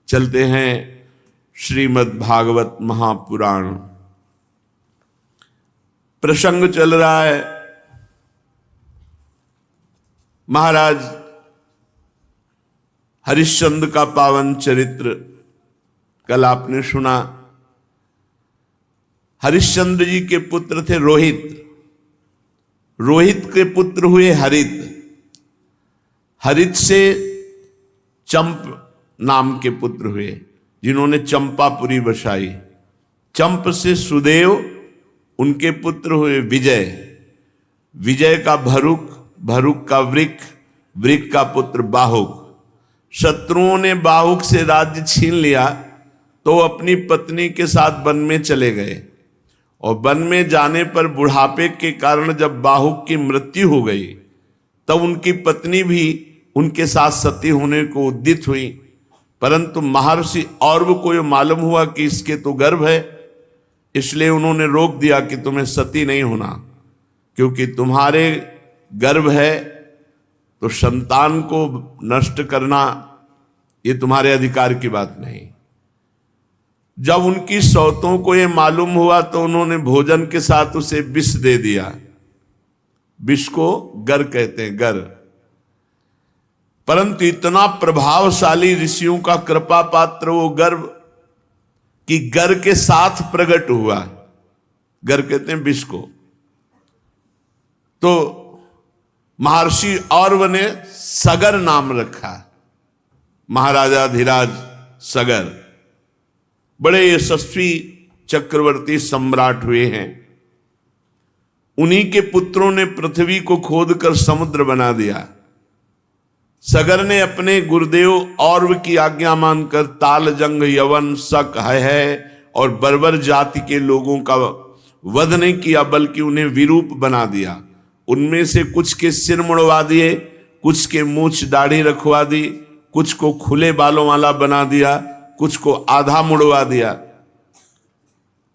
चलते हैं श्रीमद् भागवत महापुराण। प्रसंग चल रहा है महाराज हरिश्चंद्र का पावन चरित्र। कल आपने सुना हरिश्चंद्र जी के पुत्र थे रोहित, रोहित के पुत्र हुए हरित, हरित से चंप नाम के पुत्र हुए जिन्होंने चंपापुरी बसाई। चंप से सुदेव, उनके पुत्र हुए विजय, विजय का भरुक, भरुक का वृक, वृक का पुत्र बाहुक। शत्रुओं ने बाहुक से राज्य छीन लिया तो अपनी पत्नी के साथ वन में चले गए और वन में जाने पर बुढ़ापे के कारण जब बाहुक की मृत्यु हो गई तब उनकी पत्नी भी उनके साथ सती होने को उद्यत हुई। परंतु महर्षि औरव को यह मालूम हुआ कि इसके तो गर्भ है, इसलिए उन्होंने रोक दिया कि तुम्हें सती नहीं होना, क्योंकि तुम्हारे गर्भ है तो संतान को नष्ट करना ये तुम्हारे अधिकार की बात नहीं। जब उनकी सौतों को यह मालूम हुआ तो उन्होंने भोजन के साथ उसे विष दे दिया। विष को गर कहते हैं, गर। परंतु इतना प्रभावशाली ऋषियों का कृपा पात्र वो गर्भ कि गर के साथ प्रकट हुआ। गर कहते हैं विष को। तो महर्षि औरव ने सगर नाम रखा, महाराजा धीराज सगर। बड़े यशस्वी चक्रवर्ती सम्राट हुए हैं। उन्हीं के पुत्रों ने पृथ्वी को खोदकर समुद्र बना दिया। सगर ने अपने गुरुदेव औरव की आज्ञा मानकर ताल, जंग, यवन, शक, है और बर्बर जाति के लोगों का वध नहीं किया, बल्कि उन्हें विरूप बना दिया। उनमें से कुछ के सिर मुड़वा दिए, कुछ के मूछ दाढ़ी रखवा दी, कुछ को खुले बालों वाला बना दिया, कुछ को आधा मुड़वा दिया।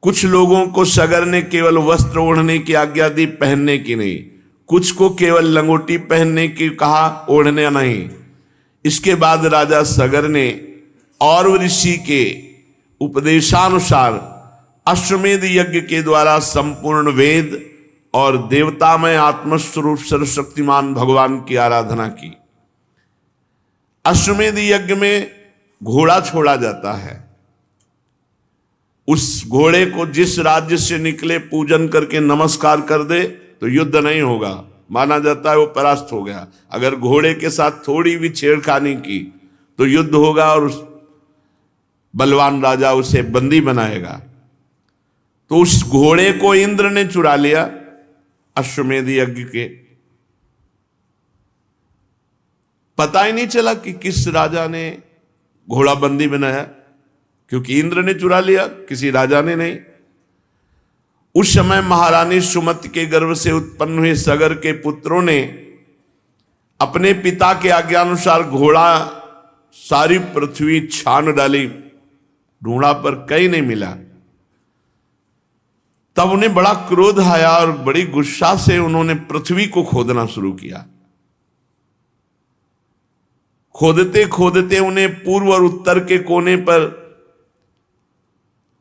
कुछ लोगों को सगर ने केवल वस्त्र ओढ़ने की आज्ञा दी, पहनने की नहीं। कुछ को केवल लंगोटी पहनने की कहा, ओढ़ने नहीं। इसके बाद राजा सगर ने औरव ऋषि के उपदेशानुसार अश्वमेध यज्ञ के द्वारा संपूर्ण वेद और देवतामय आत्मस्वरूप सर्वशक्तिमान भगवान की आराधना की। अश्वमेध यज्ञ में घोड़ा छोड़ा जाता है। उस घोड़े को जिस राज्य से निकले पूजन करके नमस्कार कर दे तो युद्ध नहीं होगा, माना जाता है वो परास्त हो गया। अगर घोड़े के साथ थोड़ी भी छेड़खानी की तो युद्ध होगा और उस बलवान राजा उसे बंदी बनाएगा। तो उस घोड़े को इंद्र ने चुरा लिया अश्वमेध यज्ञ के। पता ही नहीं चला कि किस राजा ने घोड़ा बंदी बनाया, क्योंकि इंद्र ने चुरा लिया, किसी राजा ने नहीं। उस समय महारानी सुमति के गर्भ से उत्पन्न हुए सगर के पुत्रों ने अपने पिता के आज्ञानुसार घोड़ा सारी पृथ्वी छान डाली, ढूंढा पर कहीं नहीं मिला। तब उन्हें बड़ा क्रोध आया और बड़ी गुस्सा से उन्होंने पृथ्वी को खोदना शुरू किया। खोदते खोदते उन्हें पूर्व और उत्तर के कोने पर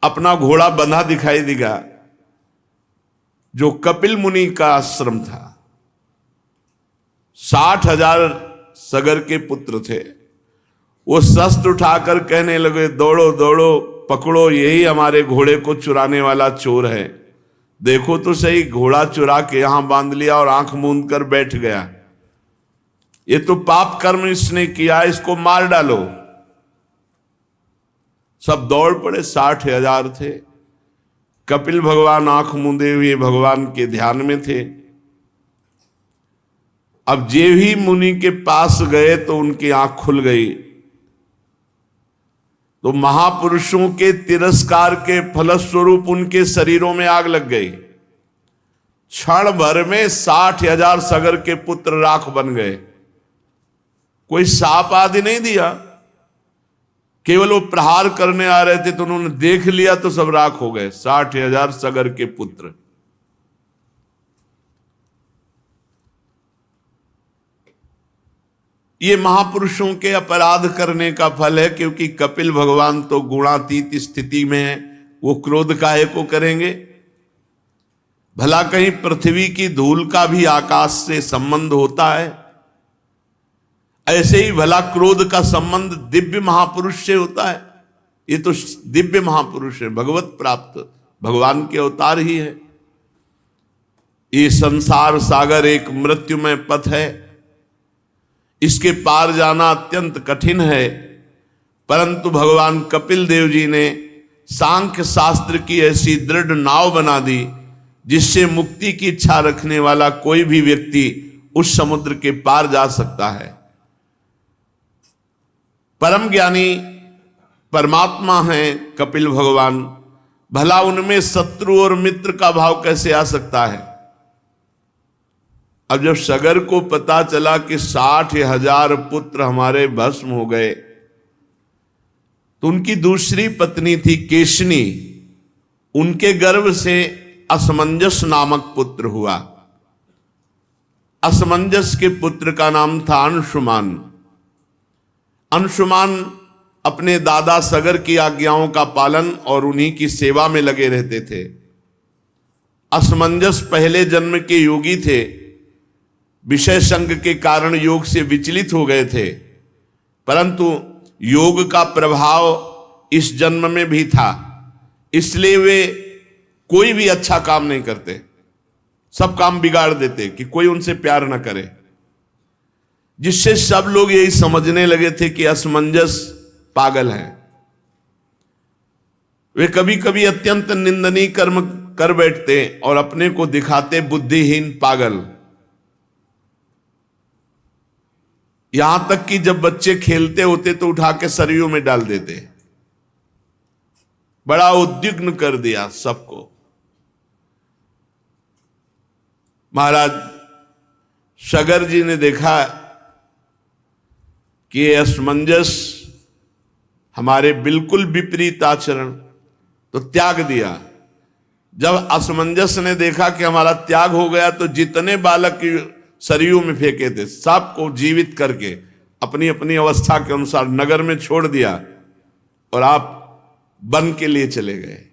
अपना घोड़ा बंधा दिखाई दिया, जो कपिल मुनि का आश्रम था। 60,000 सगर के पुत्र थे। वो शस्त्र उठाकर कहने लगे, दौड़ो दौड़ो, पकड़ो, यही हमारे घोड़े को चुराने वाला चोर है। देखो तो सही, घोड़ा चुरा के यहां बांध लिया और आंख मूंद कर बैठ गया। ये तो पाप कर्म इसने किया, इसको मार डालो। सब दौड़ पड़े, 60,000 थे। कपिल भगवान आंख मूंदे हुए भगवान के ध्यान में थे। अब जे ही मुनि के पास गए तो उनकी आंख खुल गई। तो महापुरुषों के तिरस्कार के फलस्वरूप उनके शरीरों में आग लग गई। क्षण भर में 60,000 सगर के पुत्र राख बन गए। कोई साप आदि नहीं दिया, केवल वो प्रहार करने आ रहे थे तो उन्होंने देख लिया तो सब राख हो गए। 60,000 सगर के पुत्र। ये महापुरुषों के अपराध करने का फल है, क्योंकि कपिल भगवान तो गुणातीत स्थिति में है, वो क्रोध काहे को करेंगे। भला कहीं पृथ्वी की धूल का भी आकाश से संबंध होता है? ऐसे ही भला क्रोध का संबंध दिव्य महापुरुष से होता है? ये तो दिव्य महापुरुष है, भगवत प्राप्त भगवान के अवतार ही है। ये संसार सागर एक मृत्युमय पथ है, इसके पार जाना अत्यंत कठिन है, परंतु भगवान कपिल देव जी ने सांख्य शास्त्र की ऐसी दृढ़ नाव बना दी जिससे मुक्ति की इच्छा रखने वाला कोई भी व्यक्ति उस समुद्र के पार जा सकता है। परम ज्ञानी परमात्मा हैं कपिल भगवान, भला उनमें शत्रु और मित्र का भाव कैसे आ सकता है। अब जब सगर को पता चला कि 60,000 पुत्र हमारे भस्म हो गए, तो उनकी दूसरी पत्नी थी केशनी, उनके गर्भ से असमंजस नामक पुत्र हुआ। असमंजस के पुत्र का नाम था अंशुमान। अंशुमान अपने दादा सगर की आज्ञाओं का पालन और उन्हीं की सेवा में लगे रहते थे। असमंजस पहले जन्म के योगी थे, विषय संग के कारण योग से विचलित हो गए थे, परंतु योग का प्रभाव इस जन्म में भी था, इसलिए वे कोई भी अच्छा काम नहीं करते, सब काम बिगाड़ देते कि कोई उनसे प्यार न करे, जिससे सब लोग यही समझने लगे थे कि असमंजस पागल है। वे कभी कभी अत्यंत निंदनीय कर्म कर बैठते और अपने को दिखाते बुद्धिहीन पागल। यहां तक कि जब बच्चे खेलते होते तो उठा के सरयू में डाल देते। बड़ा उद्विग्न कर दिया सबको। महाराज सगर जी ने देखा कि ये असमंजस हमारे बिल्कुल विपरीत आचरण, तो त्याग दिया। जब असमंजस ने देखा कि हमारा त्याग हो गया, तो जितने बालक सरयू में फेंके थे सबको जीवित करके अपनी अपनी अवस्था के अनुसार नगर में छोड़ दिया और आप वन के लिए चले गए।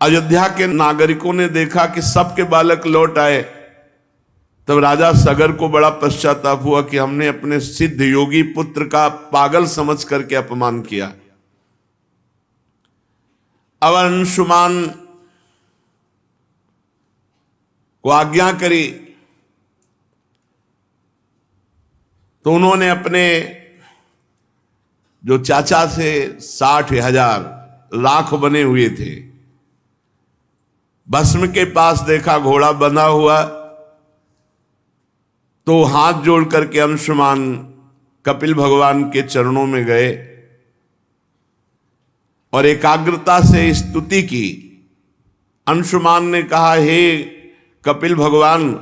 अयोध्या के नागरिकों ने देखा कि सबके बालक लौट आए, तब राजा सगर को बड़ा पश्चाताप हुआ कि हमने अपने सिद्ध योगी पुत्र का पागल समझ करके अपमान किया। अब अंशुमान को आज्ञा करी तो उन्होंने अपने जो चाचा थे 60,000 लाख बने हुए थे, भस्म के पास देखा घोड़ा बंधा हुआ, तो हाथ जोड़ करके अंशुमान कपिल भगवान के चरणों में गए और एकाग्रता से स्तुति की। अंशुमान ने कहा, हे कपिल भगवान,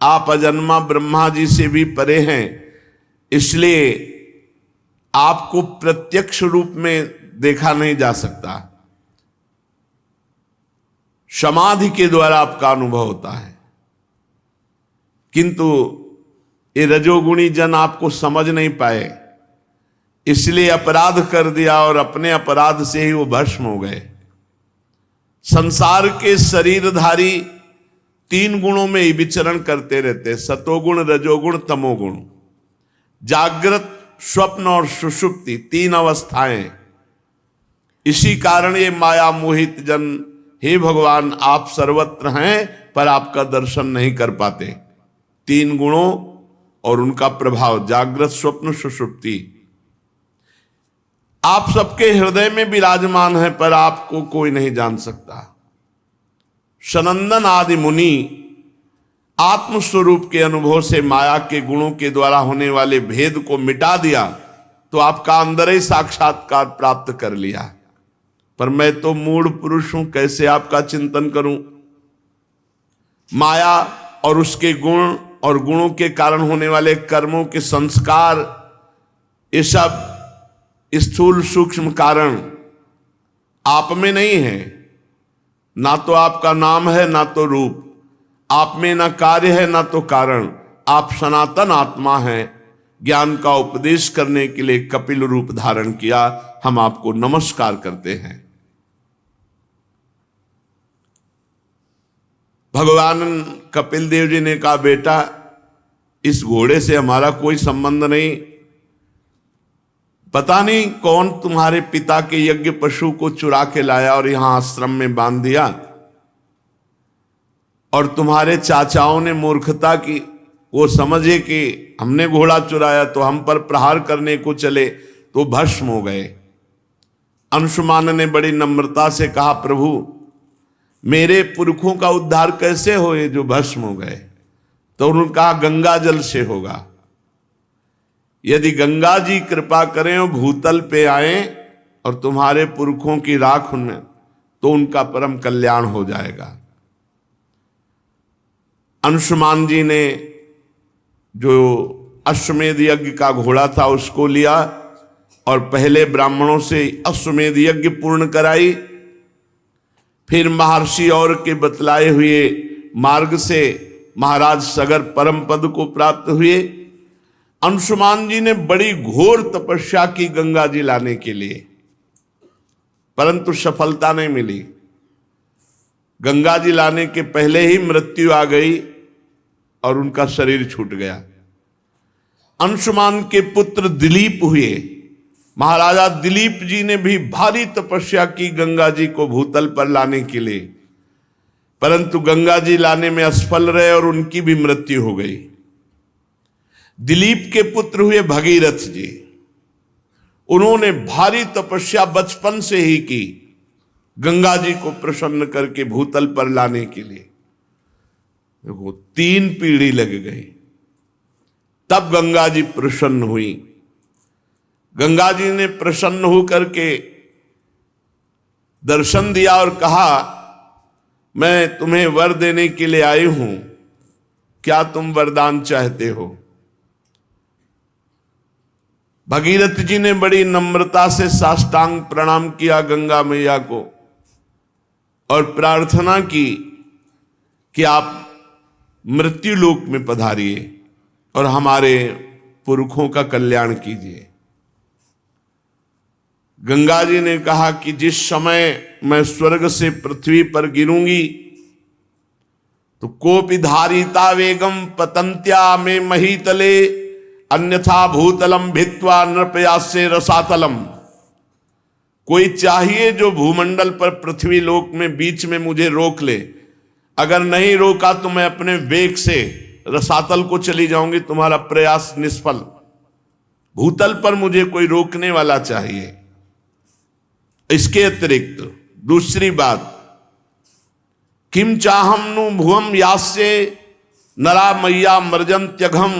आप अजन्मा ब्रह्मा जी से भी परे हैं, इसलिए आपको प्रत्यक्ष रूप में देखा नहीं जा सकता, समाधि के द्वारा आपका अनुभव होता है, किंतु ये रजोगुणी जन आपको समझ नहीं पाए, इसलिए अपराध कर दिया और अपने अपराध से ही वो भस्म हो गए। संसार के शरीरधारी 3 गुणों में ही विचरण करते रहते, सतोगुण, रजोगुण, तमोगुण। जागृत, स्वप्न और सुषुप्ति 3 अवस्थाएं। इसी कारण ये माया मोहित जन, हे भगवान आप सर्वत्र हैं पर आपका दर्शन नहीं कर पाते। 3 गुणों और उनका प्रभाव, जागृत, स्वप्न, सुषुप्ति। आप सबके हृदय में विराजमान है पर आपको कोई नहीं जान सकता। सनंदन आदि मुनि आत्मस्वरूप के अनुभव से माया के गुणों के द्वारा होने वाले भेद को मिटा दिया, तो आपका अंदर ही साक्षात्कार प्राप्त कर लिया। पर मैं तो मूढ़ पुरुष हूं, कैसे आपका चिंतन करूं। माया और उसके गुण और गुणों के कारण होने वाले कर्मों के संस्कार, ये सब स्थूल सूक्ष्म कारण आप में नहीं है। ना तो आपका नाम है ना तो रूप, आप में ना कार्य है ना तो कारण, आप सनातन आत्मा हैं ज्ञान का उपदेश करने के लिए कपिल रूप धारण किया, हम आपको नमस्कार करते हैं। भगवान कपिल देव जी ने कहा, बेटा इस घोड़े से हमारा कोई संबंध नहीं, पता नहीं कौन तुम्हारे पिता के यज्ञ पशु को चुरा के लाया और यहां आश्रम में बांध दिया, और तुम्हारे चाचाओं ने मूर्खता की, वो समझे कि हमने घोड़ा चुराया तो हम पर प्रहार करने को चले तो भस्म हो गए। अंशुमान ने बड़ी नम्रता से कहा, प्रभु मेरे पुरखों का उद्धार कैसे होए जो भस्म हो गए? तो उन्होंने कहा, गंगा जल से होगा। यदि गंगा जी कृपा करें और भूतल पे आए और तुम्हारे पुरखों की राख उनमें, तो उनका परम कल्याण हो जाएगा। अंशुमान जी ने जो अश्वमेध यज्ञ का घोड़ा था उसको लिया और पहले ब्राह्मणों से अश्वमेध यज्ञ पूर्ण कराई, फिर महर्षि और के बतलाए हुए मार्ग से महाराज सगर परम पद को प्राप्त हुए। अंशुमान जी ने बड़ी घोर तपस्या की गंगा जी लाने के लिए, परंतु सफलता नहीं मिली। गंगा जी लाने के पहले ही मृत्यु आ गई और उनका शरीर छूट गया। अंशुमान के पुत्र दिलीप हुए। महाराजा दिलीप जी ने भी भारी तपस्या की गंगा जी को भूतल पर लाने के लिए, परंतु गंगा जी लाने में असफल रहे और उनकी भी मृत्यु हो गई। दिलीप के पुत्र हुए भगीरथ जी। उन्होंने भारी तपस्या बचपन से ही की गंगा जी को प्रसन्न करके भूतल पर लाने के लिए। देखो 3 पीढ़ी लग गई, तब गंगा जी प्रसन्न हुई। गंगा जी ने प्रसन्न होकर के दर्शन दिया और कहा, मैं तुम्हें वर देने के लिए आई हूं, क्या तुम वरदान चाहते हो? भगीरथ जी ने बड़ी नम्रता से साष्टांग प्रणाम किया गंगा मैया को और प्रार्थना की कि आप मृत्यु लोक में पधारिए और हमारे पुरखों का कल्याण कीजिए। गंगा जी ने कहा कि जिस समय मैं स्वर्ग से पृथ्वी पर गिरूंगी तो कोपि धारिता वेगम पतंत्या में महीतले अन्यथा भूतलम भित्वा नृपयासे रसातलम। कोई चाहिए जो भूमंडल पर पृथ्वी लोक में बीच में मुझे रोक ले, अगर नहीं रोका तो मैं अपने वेग से रसातल को चली जाऊंगी, तुम्हारा प्रयास निष्फल। भूतल पर मुझे कोई रोकने वाला चाहिए। इसके अतिरिक्त दूसरी बात, किम चाहम नु भुवम यास्य नरा मैया मृजंत्यघम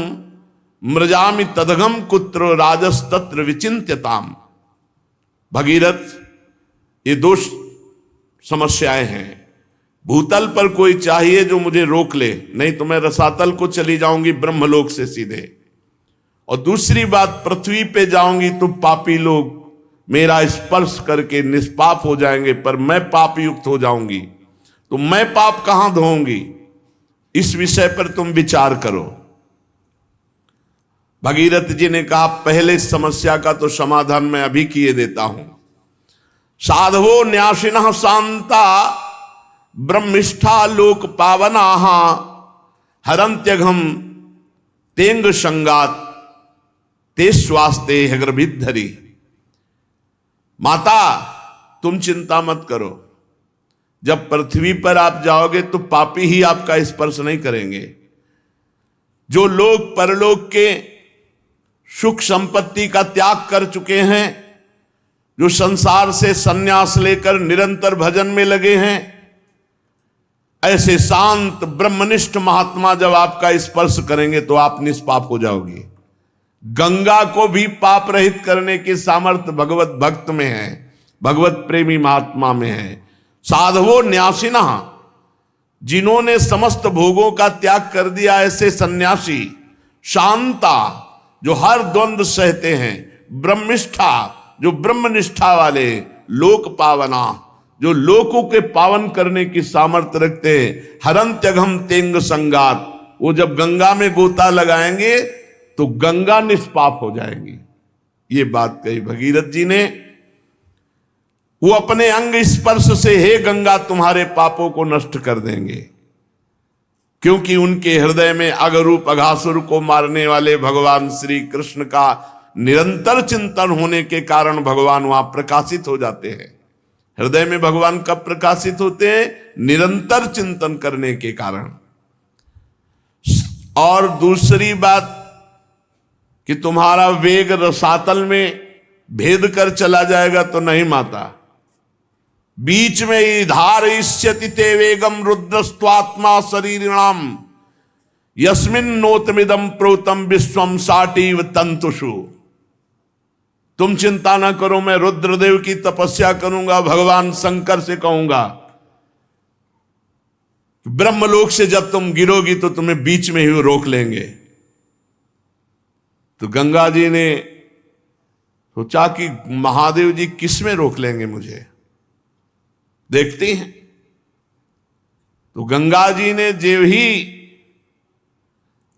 मृजामि तदघम कुत्र राजस्तत्र विचिंत्यताम। भगीरथ, ये 2 समस्याएं हैं। भूतल पर कोई चाहिए जो मुझे रोक ले, नहीं तो मैं रसातल को चली जाऊंगी ब्रह्मलोक से सीधे। और दूसरी बात, पृथ्वी पे जाऊंगी तो पापी लोग मेरा स्पर्श करके निष्पाप हो जाएंगे, पर मैं पाप युक्त हो जाऊंगी, तो मैं पाप कहां धोऊंगी? इस विषय पर तुम विचार करो। भगीरथ जी ने कहा, पहले समस्या का तो समाधान मैं अभी किए देता हूं। साधवो न्यासिनः शांता ब्रह्मिष्ठा लोक पावनाः हरंत्यघम तेंग संगात ते स्वास्ते हृभिद्धरि। माता, तुम चिंता मत करो, जब पृथ्वी पर आप जाओगे तो पापी ही आपका स्पर्श नहीं करेंगे। जो लोग परलोक के सुख संपत्ति का त्याग कर चुके हैं, जो संसार से संन्यास लेकर निरंतर भजन में लगे हैं, ऐसे शांत ब्रह्मनिष्ठ महात्मा जब आपका स्पर्श करेंगे तो आप निष्पाप हो जाओगे। गंगा को भी पाप रहित करने की सामर्थ्य भगवत भक्त में है, भगवत प्रेमी महात्मा में है। साधवो न्यासिना, जिन्होंने समस्त भोगों का त्याग कर दिया, ऐसे सन्यासी। शांता, जो हर द्वंद्व सहते हैं। ब्रह्मिष्ठा, जो ब्रह्मनिष्ठा वाले। लोक पावना, जो लोकों के पावन करने की सामर्थ्य रखते हैं। हरंत्यघम तेंग संगात, वो जब गंगा में गोता लगाएंगे तो गंगा निष्पाप हो जाएगी। ये बात कही भगीरथ जी ने। वो अपने अंग स्पर्श से हे गंगा तुम्हारे पापों को नष्ट कर देंगे, क्योंकि उनके हृदय में अगरूप अघासुर को मारने वाले भगवान श्री कृष्ण का निरंतर चिंतन होने के कारण भगवान वहां प्रकाशित हो जाते हैं। हृदय में भगवान कब प्रकाशित होते हैं? निरंतर चिंतन करने के कारण। और दूसरी बात कि तुम्हारा वेग रसातल में भेद कर चला जाएगा तो नहीं माता, बीच में ही धारयिष्यति ते वेगम रुद्रस्त्वात्मा शरीरिणाम यस्मिन् नोतमिदं प्रोतम विश्वम साटीव तंतुषु। तुम चिंता ना करो, मैं रुद्रदेव की तपस्या करूंगा, भगवान शंकर से कहूंगा ब्रह्मलोक से जब तुम गिरोगी तो तुम्हें बीच में ही रोक लेंगे। तो गंगा जी ने सोचा कि महादेव जी किस में रोक लेंगे मुझे, देखते हैं। तो गंगा जी ने जो ही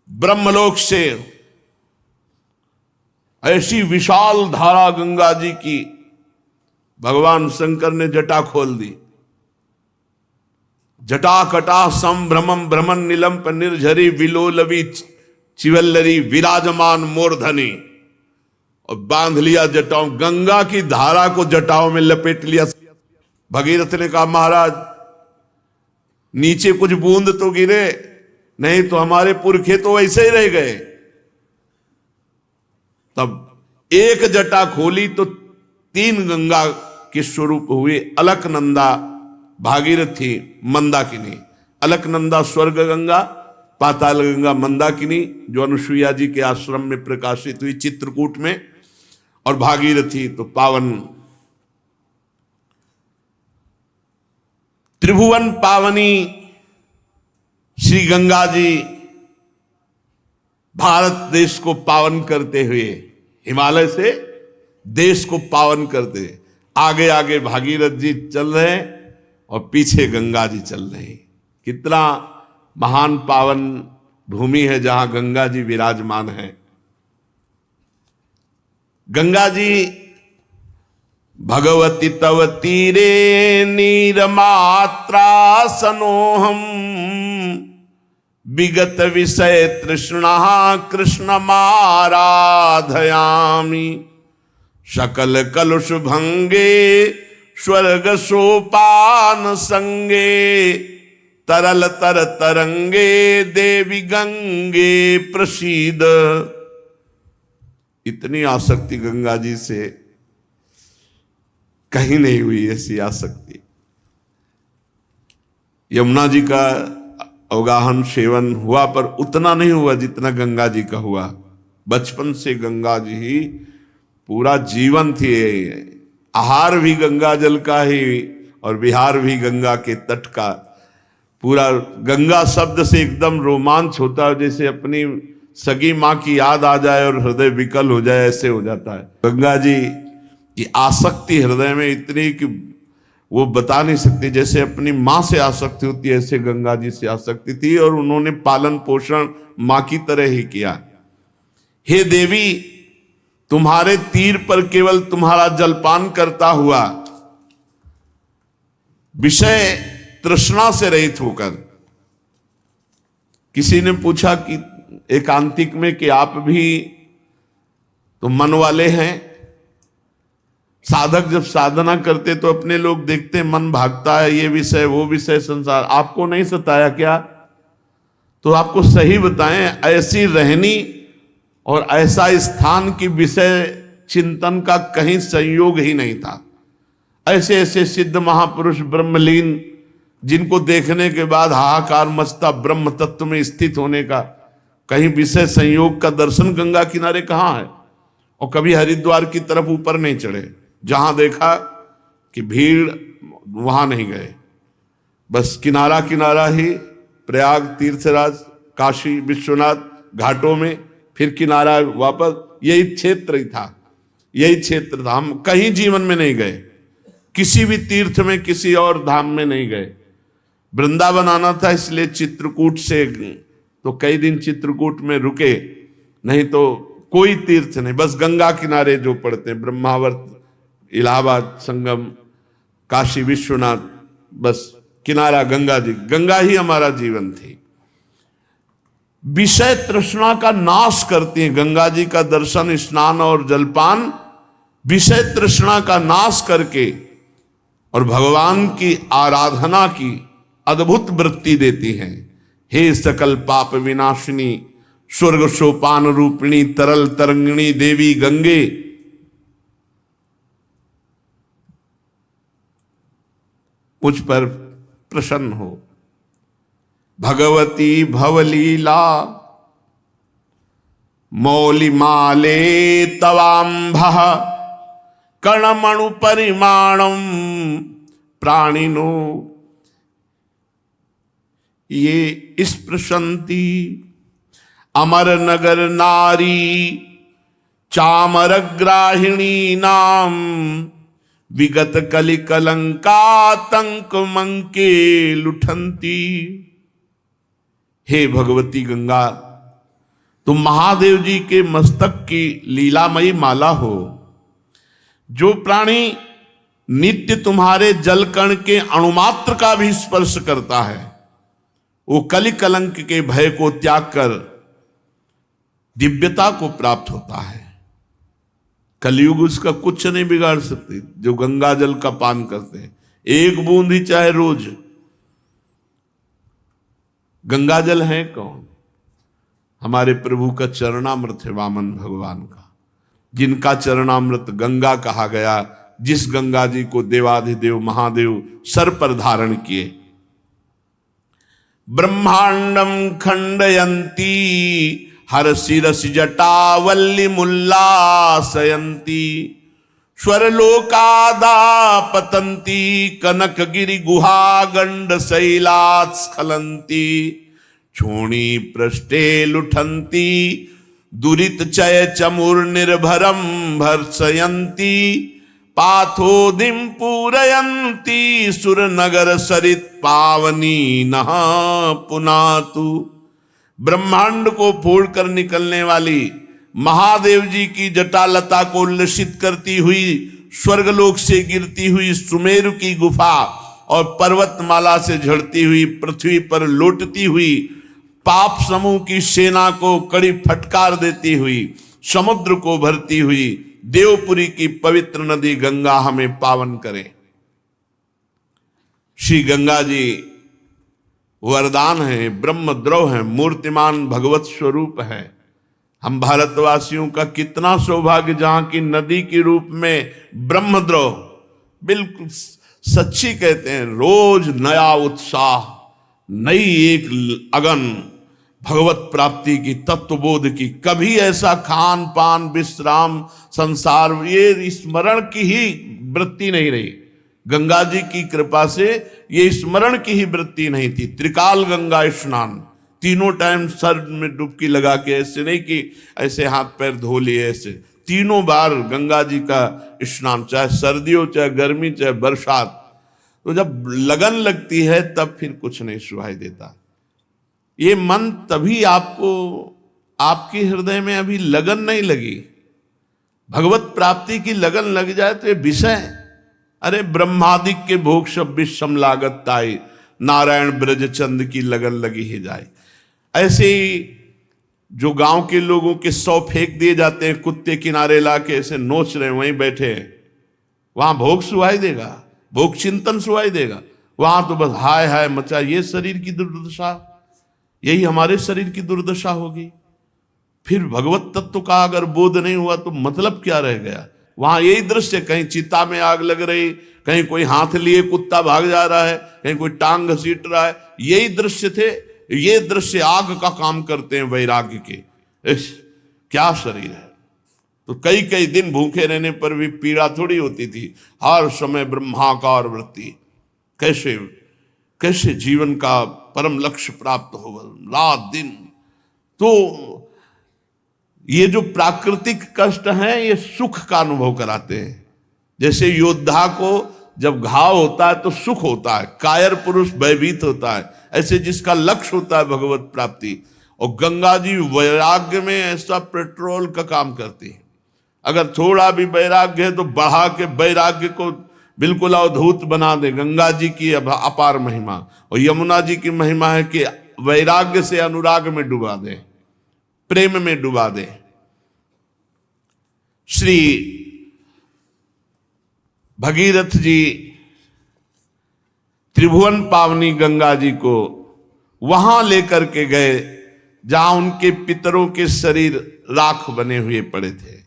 ब्रह्मलोक से ऐसी विशाल धारा गंगा जी की, भगवान शंकर ने जटा खोल दी। जटा कटा संभ्रमम भ्रमण नीलम निर्झरी विलोलवी चिवल्लरी विराजमान मूर्धनी, और बांध लिया जटाओं, गंगा की धारा को जटाओं में लपेट लिया। भगीरथ ने कहा महाराज नीचे कुछ बूंद तो गिरे, नहीं तो हमारे पुरखे तो वैसे ही रह गए। तब एक जटा खोली तो 3 गंगा के स्वरूप हुए, अलकनंदा, भागीरथी, मंदाकिनी। अलकनंदा स्वर्ग गंगा, पाताल गंगा मंदाकिनी जो अनुसुईया जी के आश्रम में प्रकाशित हुई चित्रकूट में, और भागीरथी तो पावन त्रिभुवन पावनी श्री गंगा जी भारत देश को पावन करते हुए, हिमालय से देश को पावन करते, आगे आगे भागीरथ जी चल रहे हैं और पीछे गंगा जी चल रहे हैं। कितना महान पावन भूमि है जहां गंगा जी विराजमान है। गंगा जी भगवती तव तीरे नीरमात्रा सनोहम विगत विषय तृष्णा कृष्ण माराधयामि सकल कलुष भंगे स्वर्ग सोपान संगे तरल तर तरंगे देवी गंगे प्रसीद। इतनी आसक्ति गंगा जी से कहीं नहीं हुई ऐसी आसक्ति। यमुना जी का अवगाहन सेवन हुआ पर उतना नहीं हुआ जितना गंगा जी का हुआ। बचपन से गंगा जी ही पूरा जीवन थी। आहार भी गंगा जल का ही और विहार भी गंगा के तट का। पूरा गंगा शब्द से एकदम रोमांच होता है, जैसे अपनी सगी माँ की याद आ जाए और हृदय विकल हो जाए, ऐसे हो जाता है। गंगा जी की आसक्ति हृदय में इतनी कि वो बता नहीं सकती। जैसे अपनी माँ से आसक्ति होती है ऐसे गंगा जी से आसक्ति थी, और उन्होंने पालन पोषण माँ की तरह ही किया। हे देवी, तुम्हारे तीर पर केवल तुम्हारा जलपान करता हुआ, विषय तृष्णा से रहित होकर। किसी ने पूछा कि एकांतिक में कि आप भी तो मन वाले हैं। साधक जब साधना करते तो अपने लोग देखते मन भागता है, ये विषय वो विषय संसार। आपको नहीं सताया क्या? तो आपको सही बताएं, ऐसी रहनी और ऐसा स्थान की विषय चिंतन का कहीं संयोग ही नहीं था। ऐसे ऐसे सिद्ध महापुरुष ब्रह्मलीन, जिनको देखने के बाद हाहाकार मचता, ब्रह्म तत्व में स्थित होने का कहीं विषय संयोग का दर्शन गंगा किनारे कहाँ है। और कभी हरिद्वार की तरफ ऊपर नहीं चढ़े, जहां देखा कि भीड़ वहां नहीं गए, बस किनारा किनारा ही, प्रयाग, तीर्थराज, काशी विश्वनाथ घाटों में, फिर किनारा वापस, यही क्षेत्र ही था, यही क्षेत्र था। हम कहीं जीवन में नहीं गए, किसी भी तीर्थ में, किसी और धाम में नहीं गए। वृंदावन आना था, इसलिए चित्रकूट से तो कई दिन चित्रकूट में रुके, नहीं तो कोई तीर्थ नहीं, बस गंगा किनारे जो पड़ते हैं, ब्रह्मावर्त, इलाहाबाद संगम, काशी विश्वनाथ, बस किनारा गंगा जी, गंगा ही हमारा जीवन थी। विषय तृष्णा का नाश करती है गंगा जी का दर्शन, स्नान और जलपान विषय तृष्णा का नाश करके और भगवान की आराधना की अद्भुत वृत्ति देती हैं। हे सकल पाप विनाशिनी स्वर्ग सोपान रूपिणी तरल तरंगिणी देवी गंगे, मुझ पर प्रसन्न हो। भगवती भवलीला मौलिमाले तवाम्भः कणमणु परिमाणम प्राणिनो ये स्पृशंति अमर नगर नारी चामरग्राहिणी नाम विगत कलि कलंकातंक मंके लुठंती। हे भगवती गंगा, तुम महादेव जी के मस्तक की लीलामयी माला हो। जो प्राणी नित्य तुम्हारे जलकण के अणुमात्र का भी स्पर्श करता है, वो कलि कलंक के भय को त्याग कर दिव्यता को प्राप्त होता है। कलयुग उसका कुछ नहीं बिगाड़ सकती। जो गंगा जल का पान करते हैं, एक बूंद ही चाहे रोज, गंगा जल है कौन? हमारे प्रभु का चरणामृत है, वामन भगवान का, जिनका चरणामृत गंगा कहा गया, जिस गंगा जी को देवाधिदेव महादेव सर पर धारण किए। ब्रह्मांडम खंडयंती हर शिरसि जटावल्ली मुल्लासयंती स्वरलोकादा पतंती कनक गिरि गुहा गंड शैलात् स्खलंती छोणी पृष्ठे लुठंती दुरित चय चमुर निर्भरम भर्सयंती पाथोदिम पूरयंती सुर नगर सरित पावनी नः पुनातु। ब्रह्मांड को फोड़कर निकलने वाली महादेव जी की जटालता को उल्लसित करती हुई, स्वर्गलोक से गिरती हुई सुमेरु की गुफा और पर्वतमाला से झड़ती हुई पृथ्वी पर लौटती हुई पाप समूह की सेना को कड़ी फटकार देती हुई, समुद्र को भरती हुई देवपुरी की पवित्र नदी गंगा हमें पावन करे। श्री गंगा जी वरदान है, ब्रह्मद्रव है, मूर्तिमान भगवत स्वरूप है। हम भारतवासियों का कितना सौभाग्य, जहां की नदी के रूप में ब्रह्मद्रव, बिल्कुल सच्ची कहते हैं, रोज नया उत्साह, नई एक अगन भगवत प्राप्ति की, तत्वबोध की। कभी ऐसा खान पान विश्राम संसार ये स्मरण की ही वृत्ति नहीं रही। गंगा जी की कृपा से ये स्मरण की ही वृत्ति नहीं थी। त्रिकाल गंगा स्नान, तीनों टाइम सर में डुबकी लगा के, ऐसे नहीं कि ऐसे हाथ पैर धो लिए, ऐसे तीनों बार गंगा जी का स्नान, चाहे सर्दी हो, चाहे गर्मी, चाहे बरसात। तो जब लगन लगती है तब फिर कुछ नहीं सुनाई देता। ये मन तभी आपको, आपके हृदय में अभी लगन नहीं लगी, भगवत प्राप्ति की लगन लग जाए तो ये विषय, अरे ब्रह्मादिक के भोग सब विषम लागत ताई, नारायण ब्रज चंद की लगन लगी ही जाए। ऐसे ही जो गांव के लोगों के 100 फेंक दिए जाते हैं, कुत्ते किनारे लाके ऐसे नोच रहे हैं, वहीं बैठे हैं, वहां भोग सुहाई देगा, भोग चिंतन सुहाई देगा। वहां तो बस हाय हाय मचा। ये शरीर की दुर्दशा, यही हमारे शरीर की दुर्दशा होगी। फिर भगवत तत्व का अगर बोध नहीं हुआ तो मतलब क्या रह गया। वहां यही दृश्य, कहीं चिता में आग लग रही, कहीं कोई हाथ लिए कुत्ता भाग जा रहा है, कहीं कोई टांग घसीट रहा है, यही दृश्य थे। ये दृश्य आग का काम करते हैं वैराग्य के। क्या शरीर है। तो कई कई दिन भूखे रहने पर भी पीड़ा थोड़ी होती थी, हर समय ब्रह्माकार वृत्ति। कैसे कैसे जीवन का परम लक्ष्य प्राप्त हो, रात दिन। तो ये जो प्राकृतिक कष्ट हैं, ये सुख का अनुभव कराते हैं। जैसे योद्धा को जब घाव होता है तो सुख होता है, कायर पुरुष भयभीत होता है, ऐसे जिसका लक्ष्य होता है भगवत प्राप्ति और गंगा जी वैराग्य में ऐसा पेट्रोल का काम करती है। अगर थोड़ा भी वैराग्य है तो बढ़ा के वैराग्य को बिल्कुल अवधूत बना दे। गंगा जी की अपार महिमा, और यमुना जी की महिमा है कि वैराग्य से अनुराग में डुबा दे, प्रेम में डुबा दे। श्री भगीरथ जी त्रिभुवन पावनी गंगा जी को वहां लेकर के गए जहां उनके पितरों के शरीर राख बने हुए पड़े थे।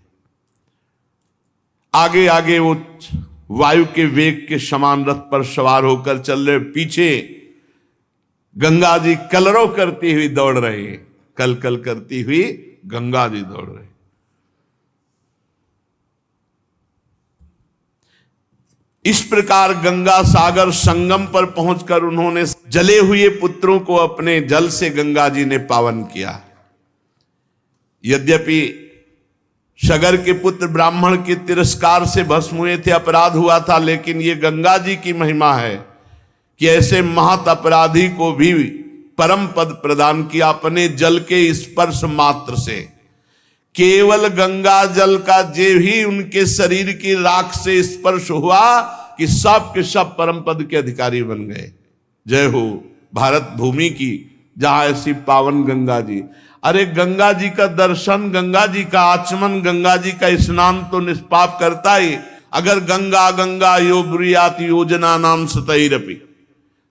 आगे आगे वो वायु के वेग के समान रथ पर सवार होकर चल रहे, पीछे गंगा जी कलरव करती हुई दौड़ रही, कल कल करती हुई गंगा जी दौड़ रही। इस प्रकार गंगा सागर संगम पर पहुंचकर उन्होंने जले हुए पुत्रों को अपने जल से गंगा जी ने पावन किया। यद्यपि सगर के पुत्र ब्राह्मण के तिरस्कार से भस्म हुए थे, अपराध हुआ था, लेकिन ये गंगा जी की महिमा है कि ऐसे महत अपराधी को भी परम पद प्रदान किया अपने जल के स्पर्श मात्र से। केवल गंगा जल का जे ही उनके शरीर की राख से स्पर्श हुआ कि सब के सब परम पद के अधिकारी बन गए। जय हो भारत भूमि की, जहां ऐसी पावन गंगा जी। अरे गंगा जी का दर्शन, गंगा जी का आचमन, गंगा जी का स्नान तो निष्पाप करता ही। अगर गंगा गंगा यो ब्रुयात योजना नाम सतैरपि,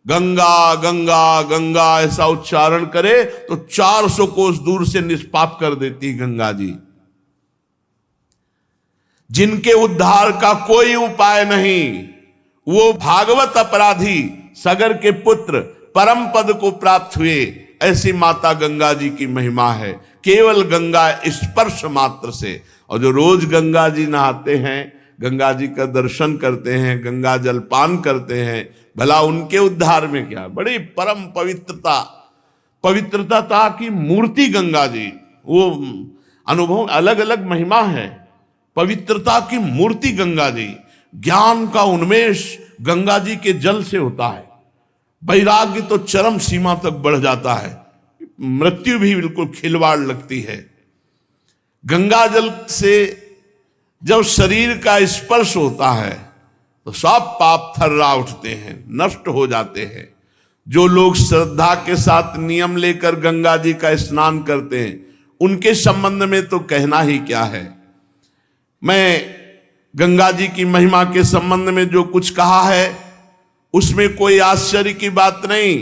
गंगा गंगा गंगा ऐसा उच्चारण करे तो 400 कोस दूर से निष्पाप कर देती गंगा जी। जिनके उद्धार का कोई उपाय नहीं, वो भागवत अपराधी सगर के पुत्र परम पद को प्राप्त हुए, ऐसी माता गंगा जी की महिमा है। केवल गंगा स्पर्श मात्र से। और जो रोज गंगा जी नहाते हैं, गंगा जी का दर्शन करते हैं, गंगा जल पान करते हैं, भला उनके उद्धार में क्या। बड़ी परम पवित्रता की मूर्ति गंगा जी, वो अनुभव अलग अलग महिमा है। पवित्रता की मूर्ति गंगा जी, ज्ञान का उन्मेष गंगा जी के जल से होता है। वैराग्य तो चरम सीमा तक बढ़ जाता है, मृत्यु भी बिल्कुल खिलवाड़ लगती है। गंगा जल से जब शरीर का स्पर्श होता है तो सब पाप थर्रा उठते हैं, नष्ट हो जाते हैं। जो लोग श्रद्धा के साथ नियम लेकर गंगा जी का स्नान करते हैं, उनके संबंध में तो कहना ही क्या है। मैं गंगा जी की महिमा के संबंध में जो कुछ कहा है उसमें कोई आश्चर्य की बात नहीं,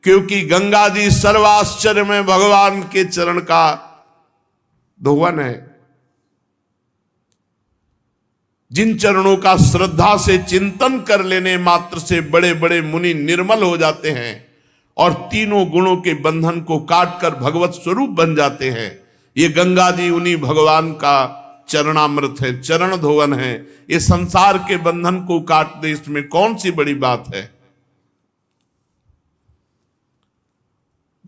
क्योंकि गंगा जी सर्वाश्चर्य में भगवान के चरण का धोवन है। जिन चरणों का श्रद्धा से चिंतन कर लेने मात्र से बड़े बड़े मुनि निर्मल हो जाते हैं और तीनों गुणों के बंधन को काटकर भगवत स्वरूप बन जाते हैं। ये गंगा जी उन्हीं भगवान का चरणामृत है, चरण धोवन है। ये संसार के बंधन को काट दे, इसमें कौन सी बड़ी बात है।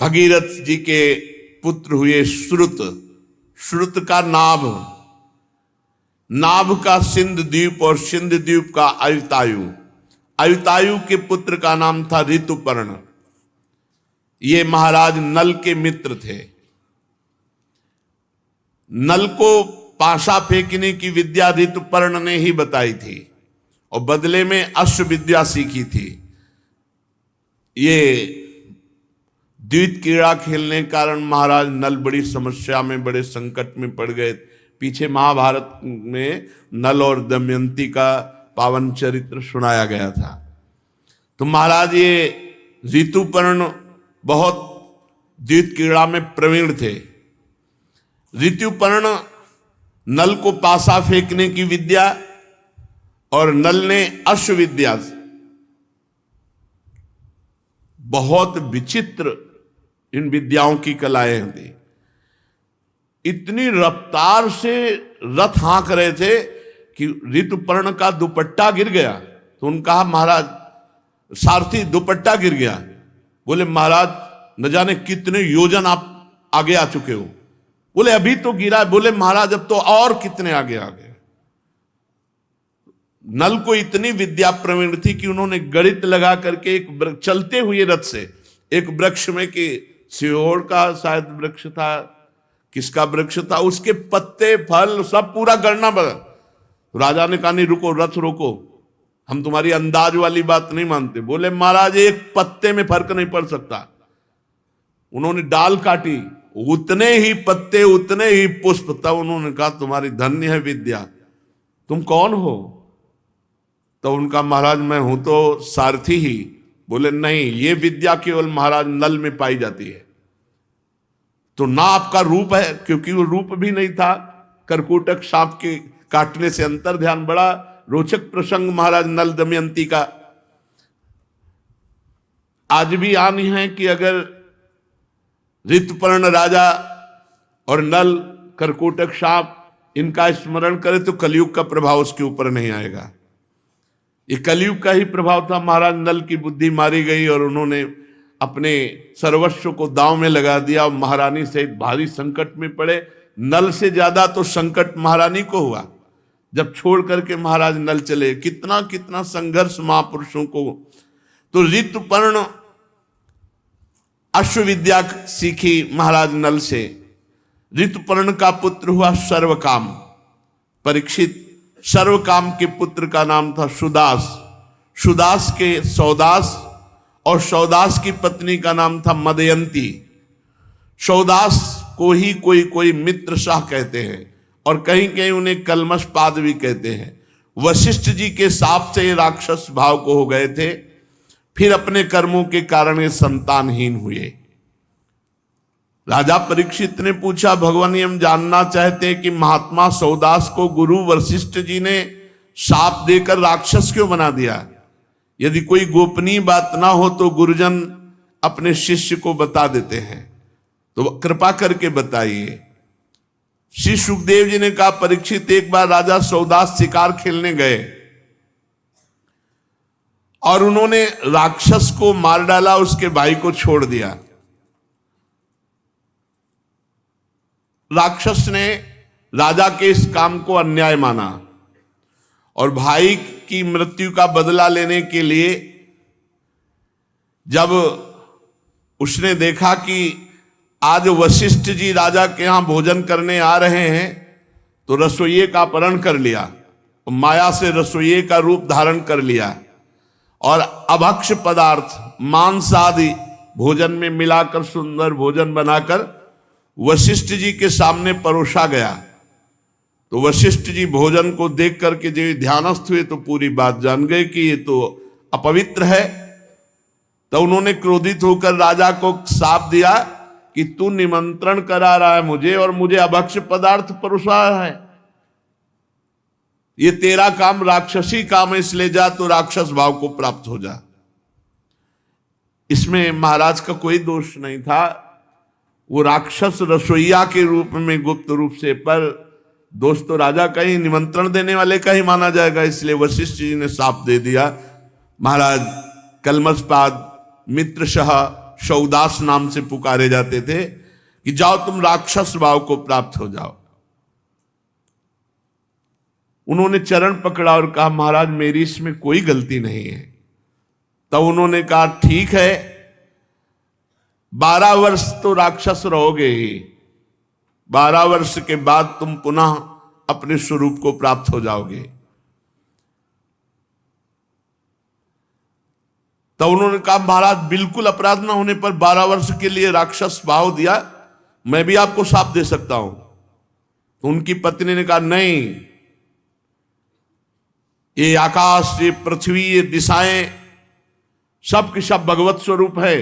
भगीरथ जी के पुत्र हुए श्रुत, श्रुत का नाभ का सिंध द्वीप और सिंध द्वीप का अयुतायु, अयुतायु के पुत्र का नाम था ऋतुपर्ण। ये महाराज नल के मित्र थे। नल को पाशा फेंकने की विद्या ऋतुपर्ण ने ही बताई थी और बदले में अश्व विद्या सीखी थी। ये द्वित क्रीड़ा खेलने के कारण महाराज नल बड़ी समस्या में, बड़े संकट में पड़ गए। पीछे महाभारत में नल और दमयंती का पावन चरित्र सुनाया गया था। तो महाराज ये ऋतुपर्ण बहुत द्वित क्रीड़ा में प्रवीण थे। ऋतुपर्ण नल को पासा फेंकने की विद्या और नल ने अश्व विद्या, बहुत विचित्र इन विद्याओं की कलाएं थी। इतनी रफ्तार से रथ हाँक रहे थे कि ऋतुपर्ण का दुपट्टा गिर गया। तो उन्होंने कहा महाराज सारथी दुपट्टा गिर गया। बोले महाराज न जाने कितने योजन आप आगे आ चुके हो। बोले अभी तो गिरा। बोले महाराज अब तो और कितने आगे आ गए। नल को इतनी विद्या प्रवीण थी कि उन्होंने गणित लगा करके एक चलते हुए रथ से एक वृक्ष में कि सिहोर का शायद वृक्ष था, किसका वृक्ष था, उसके पत्ते फल सब पूरा गणना बदल। राजा ने कहा नहीं रुको, रथ रोको, हम तुम्हारी अंदाज वाली बात नहीं मानते। बोले महाराज एक पत्ते में फर्क नहीं पड़ सकता। उन्होंने डाल काटी, उतने ही पत्ते उतने ही पुष्प। तब उन्होंने कहा तुम्हारी धन्य है विद्या, तुम कौन हो? तो उनका महाराज मैं हूं तो सारथी ही। बोले नहीं, ये विद्या केवल महाराज नल में पाई जाती है। तो ना आपका रूप है, क्योंकि वो रूप भी नहीं था, करकोटक सांप के काटने से अंतर ध्यान। बड़ा रोचक प्रसंग महाराज नल दमयंती का आज भी आनी है कि अगर ऋतुपर्ण राजा और नल करकोटक सांप इनका स्मरण करे तो कलयुग का प्रभाव उसके ऊपर नहीं आएगा। ये कलयुग का ही प्रभाव था। महाराज नल की बुद्धि मारी गई और उन्होंने अपने सर्वस्व को दांव में लगा दिया और महारानी से भारी संकट में पड़े। नल से ज्यादा तो संकट महारानी को हुआ जब छोड़ करके महाराज नल चले। कितना कितना संघर्ष महापुरुषों को। तो ऋतुपर्ण अश्वविद्या सीखी महाराज नल से। ऋतुपर्ण का पुत्र हुआ सर्वकाम। परीक्षित सर्वकाम के पुत्र का नाम था सुदास, सुदास के सौदास, और सौदास की पत्नी का नाम था मदयंती। सौदास को ही कोई कोई मित्र शाह कहते हैं और कहीं कहीं उन्हें कलमश पाद भी कहते हैं। वशिष्ठ जी के शाप से ये राक्षस भाव को हो गए थे, फिर अपने कर्मों के कारण ये संतानहीन हुए। राजा परीक्षित ने पूछा भगवान ये हम जानना चाहते हैं कि महात्मा सौदास को गुरु वशिष्ठ जी ने शाप देकर राक्षस क्यों बना दिया? यदि कोई गोपनीय बात ना हो तो गुरुजन अपने शिष्य को बता देते हैं, तो कृपा करके बताइए। श्री सुखदेव जी ने कहा परीक्षित एक बार राजा सौदास शिकार खेलने गए और उन्होंने राक्षस को मार डाला, उसके भाई को छोड़ दिया। राक्षस ने राजा के इस काम को अन्याय माना और भाई की मृत्यु का बदला लेने के लिए जब उसने देखा कि आज वशिष्ठ जी राजा के यहां भोजन करने आ रहे हैं, तो रसोइये का अपहरण कर लिया, माया से रसोइये का रूप धारण कर लिया और अभक्ष पदार्थ मांस आदि भोजन में मिलाकर सुंदर भोजन बनाकर वशिष्ठ जी के सामने परोसा गया। तो वशिष्ठ जी भोजन को देख करके जो ध्यानस्थ हुए तो पूरी बात जान गए कि ये तो अपवित्र है। तो उन्होंने क्रोधित होकर राजा को शाप दिया कि तू निमंत्रण करा रहा है मुझे और मुझे अभक्ष्य पदार्थ परोसा रहा है, ये तेरा काम राक्षसी काम है, इसलिए जा तो राक्षस भाव को प्राप्त हो जा। इसमें महाराज का कोई दोष नहीं था, वो राक्षस रसोईया के रूप में गुप्त रूप से, पर दोष तो राजा का ही, निमंत्रण देने वाले का ही माना जाएगा। इसलिए वशिष्ठ जी ने शाप दे दिया। महाराज कलमशपाद मित्र शाह सौदास नाम से पुकारे जाते थे कि जाओ तुम राक्षस भाव को प्राप्त हो जाओ। उन्होंने चरण पकड़ा और कहा महाराज मेरी इसमें कोई गलती नहीं है। तब उन्होंने कहा ठीक है, 12 वर्ष तो राक्षस रहोगे ही, 12 वर्ष के बाद तुम पुनः अपने स्वरूप को प्राप्त हो जाओगे। तो उन्होंने कहा महाराज बिल्कुल अपराध ना होने पर 12 वर्ष के लिए राक्षस भाव दिया, मैं भी आपको शाप दे सकता हूं। तो उनकी पत्नी ने कहा नहीं, ये आकाश, ये पृथ्वी, ये दिशाएं सब के सब भगवत स्वरूप है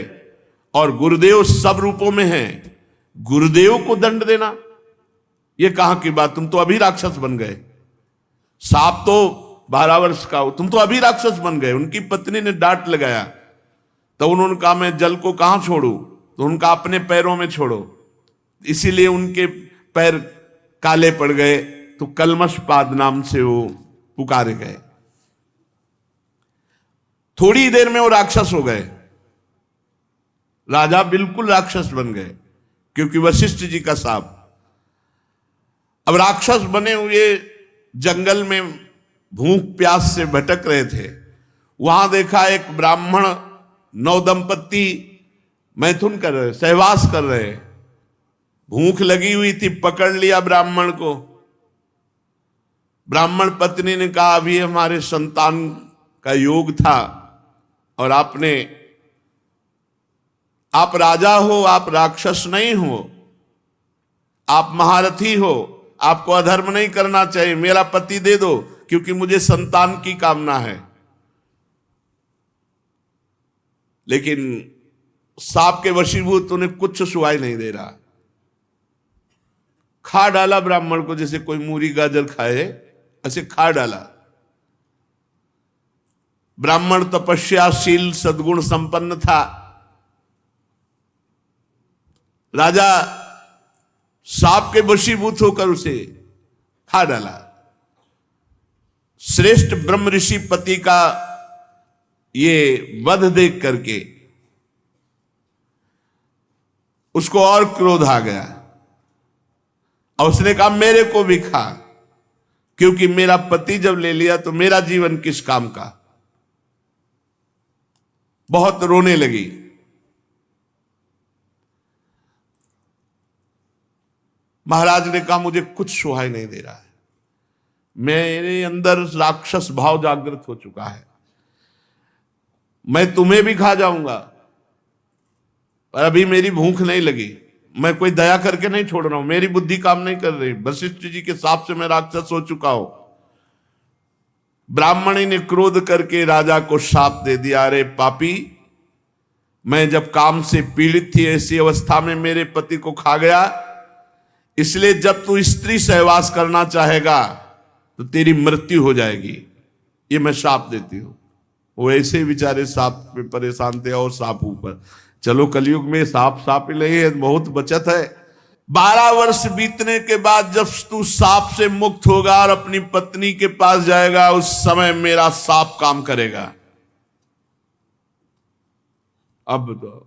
और गुरुदेव सब रूपों में हैं। गुरुदेव को दंड देना ये कहां की बात? तुम तो अभी राक्षस बन गए, साप तो 12 वर्ष का हो, तुम तो अभी राक्षस बन गए। उनकी पत्नी ने डांट लगाया। तो उन्होंने कहा मैं जल को कहां छोड़ू? तो उनका अपने पैरों में छोड़ो। इसीलिए उनके पैर काले पड़ गए, तो कलमशपाद नाम से वो पुकारे गए। थोड़ी देर में वो राक्षस हो गए, राजा बिल्कुल राक्षस बन गए क्योंकि वशिष्ठ जी का शाप। अब राक्षस बने हुए जंगल में भूख प्यास से भटक रहे थे। वहां देखा एक ब्राह्मण नवदंपति मैथुन कर रहे, सहवास कर रहे। भूख लगी हुई थी, पकड़ लिया ब्राह्मण को। ब्राह्मण पत्नी ने कहा अभी हमारे संतान का योग था और आप राजा हो, आप राक्षस नहीं हो, आप महारथी हो, आपको अधर्म नहीं करना चाहिए, मेरा पति दे दो क्योंकि मुझे संतान की कामना है। लेकिन सांप के वशीभूत उन्हें कुछ सुनाई नहीं दे रहा। खा डाला ब्राह्मण को, जैसे कोई मूरी गाजर खाए ऐसे खा डाला। ब्राह्मण तपस्याशील सद्गुण संपन्न था। राजा सांप के वशीभूत होकर उसे खा डाला। श्रेष्ठ ब्रह्म ऋषि पति का ये वध देख करके उसको और क्रोध आ गया और उसने कहा मेरे को भी खा, क्योंकि मेरा पति जब ले लिया तो मेरा जीवन किस काम का। बहुत रोने लगी। महाराज ने कहा मुझे कुछ सुहाई नहीं दे रहा है, मेरे अंदर राक्षस भाव जागृत हो चुका है, मैं तुम्हें भी खा जाऊंगा, पर अभी मेरी भूख नहीं लगी। मैं कोई दया करके नहीं छोड़ रहा हूं, मेरी बुद्धि काम नहीं कर रही। वशिष्ठ जी के शाप से मैं राक्षस हो चुका हूं। ब्राह्मणी ने क्रोध करके राजा को शाप दे दिया, अरे पापी, मैं जब काम से पीड़ित थी ऐसी अवस्था में मेरे पति को खा गया, इसलिए जब तू स्त्री सहवास करना चाहेगा तो तेरी मृत्यु हो जाएगी, ये मैं शाप देती हूं। वो ऐसे बेचारे सांप पे परेशान थे और सांप ऊपर। चलो कलयुग में सांप ही नहीं है, बहुत बचत है। 12 वर्ष बीतने के बाद जब तू सांप से मुक्त होगा और अपनी पत्नी के पास जाएगा, उस समय मेरा सांप काम करेगा। अब तो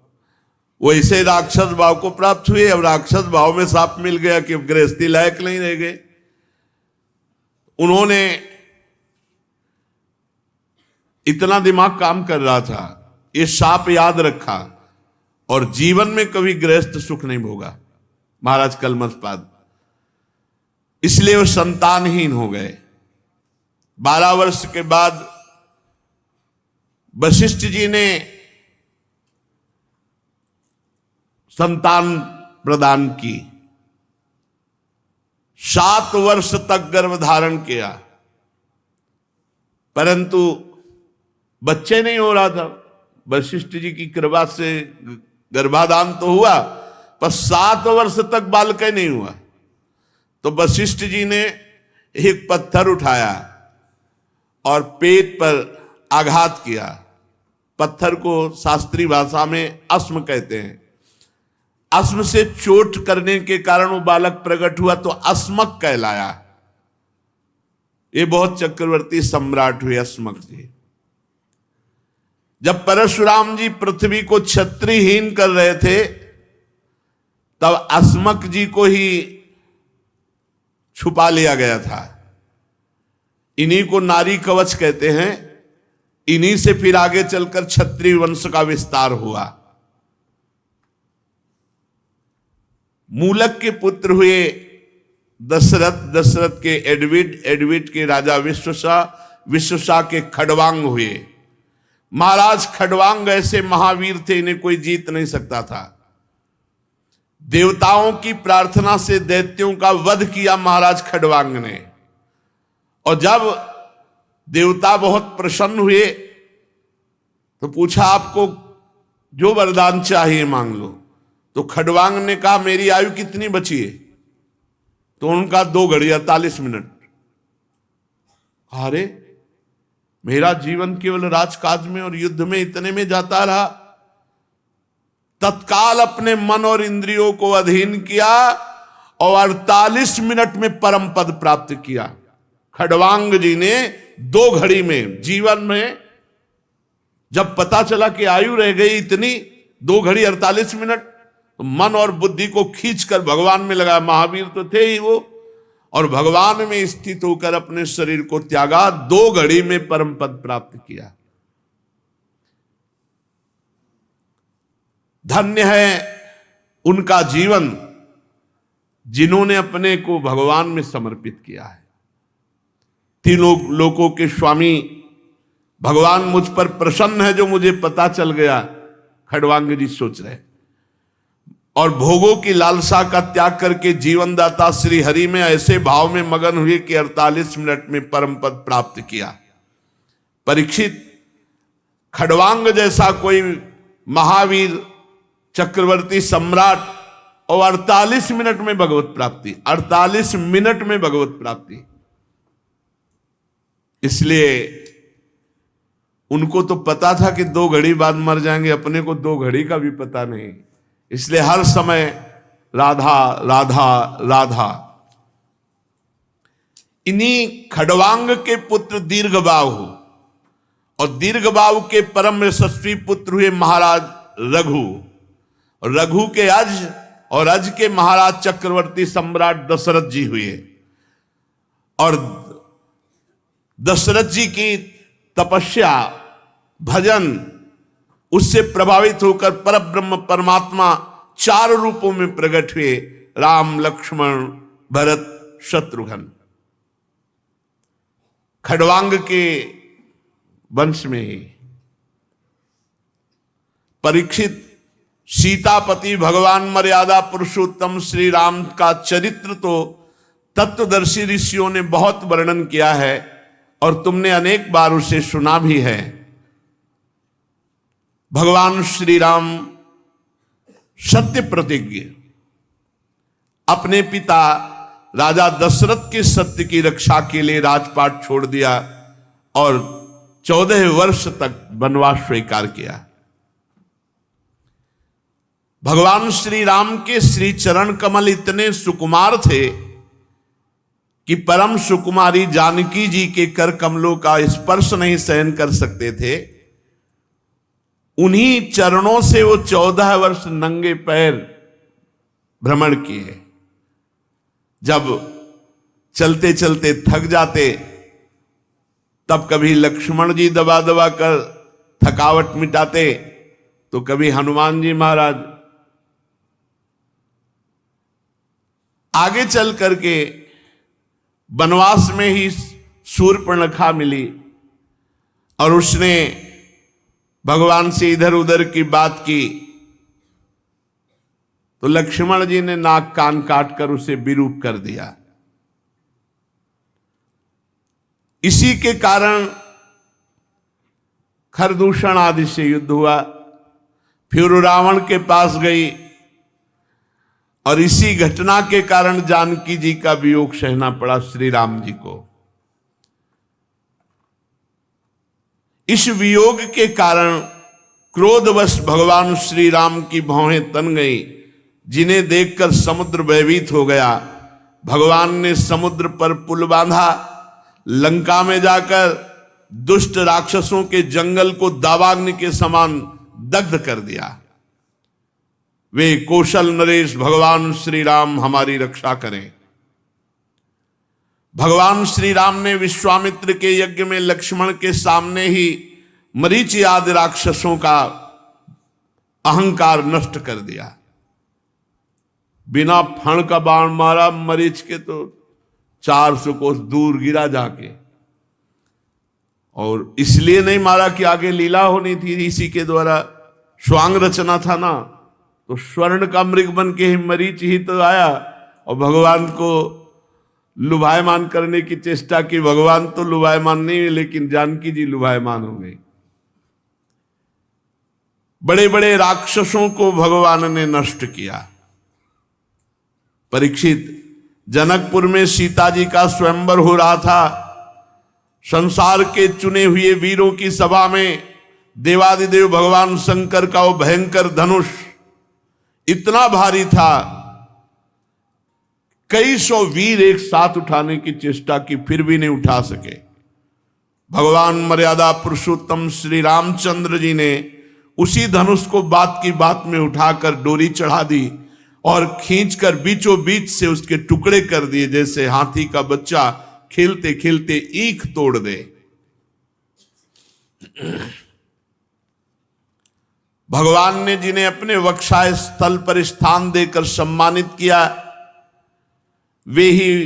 वैसे राक्षस भाव को प्राप्त हुए, अब राक्षस भाव में सांप मिल गया कि गृहस्थी लायक नहीं रह गए। उन्होंने इतना दिमाग काम कर रहा था, ये शाप याद रखा और जीवन में कभी गृहस्थ सुख नहीं भोगा महाराज कलमशपाद, इसलिए वो संतानहीन हो गए। 12 वर्ष के बाद वशिष्ठ जी ने संतान प्रदान की। 7 वर्ष तक गर्भ धारण किया, परंतु बच्चे नहीं हो रहा था। वशिष्ठ जी की कृपा से गर्भाधान तो हुआ, पर 7 वर्ष तक बालक नहीं हुआ। तो वशिष्ठ जी ने एक पत्थर उठाया और पेट पर आघात किया। पत्थर को शास्त्रीय भाषा में अस्म कहते हैं। अस्म से चोट करने के कारण वो बालक प्रकट हुआ तो अस्मक कहलाया। ये बहुत चक्रवर्ती सम्राट हुए अस्मक जी। जब परशुराम जी पृथ्वी को क्षत्रियहीन कर रहे थे, तब अस्मक जी को ही छुपा लिया गया था। इन्हीं को नारी कवच कहते हैं। इन्हीं से फिर आगे चलकर क्षत्रिय वंश का विस्तार हुआ। मूलक के पुत्र हुए दशरथ, दशरथ के एडविड, एडविड के राजा विश्वसा, विश्वसा के खडवांग हुए। महाराज खडवांग ऐसे महावीर थे, इन्हें कोई जीत नहीं सकता था। देवताओं की प्रार्थना से दैत्यों का वध किया महाराज खडवांग ने। और जब देवता बहुत प्रसन्न हुए तो पूछा आपको जो वरदान चाहिए मांग लो। तो खडवांग ने कहा मेरी आयु कितनी बची है? तो उनका 2 घड़ी 48 मिनट। अरे मेरा जीवन केवल राजकाज में और युद्ध में इतने में जाता रहा। तत्काल अपने मन और इंद्रियों को अधीन किया और 48 मिनट में परम पद प्राप्त किया। खडवांग जी ने 2 घड़ी में, जीवन में जब पता चला कि आयु रह गई इतनी, 2 घड़ी 48 मिनट, तो मन और बुद्धि को खींचकर भगवान में लगा। महावीर तो थे ही वो, और भगवान में स्थित होकर अपने शरीर को त्यागा। 2 घड़ी में परम पद प्राप्त किया। धन्य है उनका जीवन जिन्होंने अपने को भगवान में समर्पित किया है। तीनों लोकों के स्वामी भगवान मुझ पर प्रसन्न है जो मुझे पता चल गया, खड़वांग जी सोच रहे। और भोगों की लालसा का त्याग करके जीवन दाता श्री हरि में ऐसे भाव में मगन हुए कि 48 मिनट में परम पद प्राप्त किया। परीक्षित, खड़वांग जैसा कोई महावीर चक्रवर्ती सम्राट और 48 मिनट में भगवत प्राप्ति, 48 मिनट में भगवत प्राप्ति। इसलिए उनको तो पता था कि 2 घड़ी बाद मर जाएंगे, अपने को 2 घड़ी का भी पता नहीं। इसलिए हर समय राधा राधा राधा। इन्हीं खड़वांग के पुत्र दीर्घबाहु और दीर्घबाहु के परम यशस्वी पुत्र हुए महाराज रघु, और रघु के अज और अज के महाराज चक्रवर्ती सम्राट दशरथ जी हुए। और दशरथ जी की तपस्या भजन उससे प्रभावित होकर परब्रह्म परमात्मा 4 रूपों में प्रकट हुए, राम लक्ष्मण भरत शत्रुघ्न। खड़वांग के वंश में ही परीक्षित, सीतापति भगवान मर्यादा पुरुषोत्तम श्री राम का चरित्र तो तत्वदर्शी ऋषियों ने बहुत वर्णन किया है और तुमने अनेक बार उसे सुना भी है। भगवान श्री राम सत्य प्रतिज्ञ, अपने पिता राजा दशरथ के सत्य की रक्षा के लिए राजपाट छोड़ दिया और 14 वर्ष तक वनवास स्वीकार किया। भगवान श्री राम के श्री चरण कमल इतने सुकुमार थे कि परम सुकुमारी जानकी जी के कर कमलों का स्पर्श नहीं सहन कर सकते थे। उन्हीं चरणों से वो 14 वर्ष नंगे पैर भ्रमण किए। जब चलते चलते थक जाते तब कभी लक्ष्मण जी दबा दबा कर थकावट मिटाते, तो कभी हनुमान जी महाराज। आगे चल करके वनवास में ही शूर्पणखा मिली और उसने भगवान से इधर उधर की बात की, तो लक्ष्मण जी ने नाक कान काट कर उसे विरूप कर दिया। इसी के कारण खरदूषण आदि से युद्ध हुआ। फिर रावण के पास गई और इसी घटना के कारण जानकी जी का वियोग सहना पड़ा श्री राम जी को। इस वियोग के कारण क्रोधवश भगवान श्री राम की भौहें तन गई, जिन्हें देखकर समुद्र भयभीत हो गया। भगवान ने समुद्र पर पुल बांधा, लंका में जाकर दुष्ट राक्षसों के जंगल को दावाग्नि के समान दग्ध कर दिया। वे कौशल नरेश भगवान श्री राम हमारी रक्षा करें। भगवान श्री राम ने विश्वामित्र के यज्ञ में लक्ष्मण के सामने ही मरीचि आदि राक्षसों का अहंकार नष्ट कर दिया। बिना फण का बाण मारा, मरीच के तो 400 कोस दूर गिरा जाके। और इसलिए नहीं मारा कि आगे लीला होनी थी, इसी के द्वारा स्वांग रचना था ना, तो स्वर्ण का मृग बन के ही मरीच ही तो आया और भगवान को लुभायमान करने की चेष्टा की। भगवान तो लुभायमान नहीं हुए, लेकिन जानकी जी लुभायमान हो गई। बड़े बड़े राक्षसों को भगवान ने नष्ट किया। परीक्षित, जनकपुर में सीता जी का स्वयंवर हो रहा था। संसार के चुने हुए वीरों की सभा में देवादिदेव भगवान शंकर का वो भयंकर धनुष इतना भारी था, कई सौ वीर एक साथ उठाने की चेष्टा की, फिर भी नहीं उठा सके। भगवान मर्यादा पुरुषोत्तम श्री रामचंद्र जी ने उसी धनुष को बात की बात में उठाकर डोरी चढ़ा दी और खींचकर बीचों बीच से उसके टुकड़े कर दिए, जैसे हाथी का बच्चा खेलते खेलते ईख तोड़ दे। भगवान ने जिन्हें अपने वक्षाय स्थल पर स्थान देकर सम्मानित किया, वे ही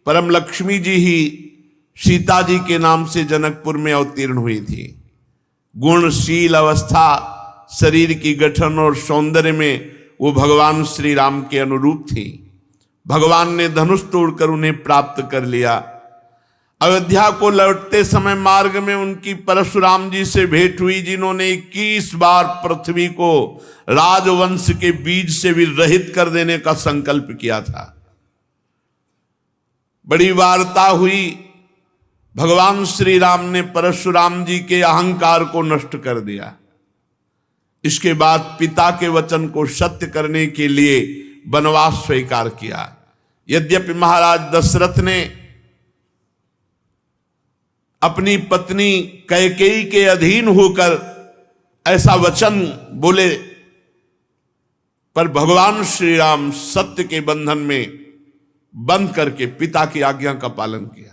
परम लक्ष्मी जी ही सीता जी के नाम से जनकपुर में अवतीर्ण हुई थी। गुणशील अवस्था, शरीर की गठन और सौंदर्य में वो भगवान श्री राम के अनुरूप थी। भगवान ने धनुष तोड़कर उन्हें प्राप्त कर लिया। अयोध्या को लौटते समय मार्ग में उनकी परशुराम जी से भेंट हुई, जिन्होंने 21 बार पृथ्वी को राजवंश के बीज से भी रहित कर देने का संकल्प किया था। बड़ी वार्ता हुई। भगवान श्री राम ने परशुराम जी के अहंकार को नष्ट कर दिया। इसके बाद पिता के वचन को सत्य करने के लिए वनवास स्वीकार किया। यद्यपि महाराज दशरथ ने अपनी पत्नी कैकेयी के अधीन होकर ऐसा वचन बोले, पर भगवान श्री राम सत्य के बंधन में बंद करके पिता की आज्ञा का पालन किया।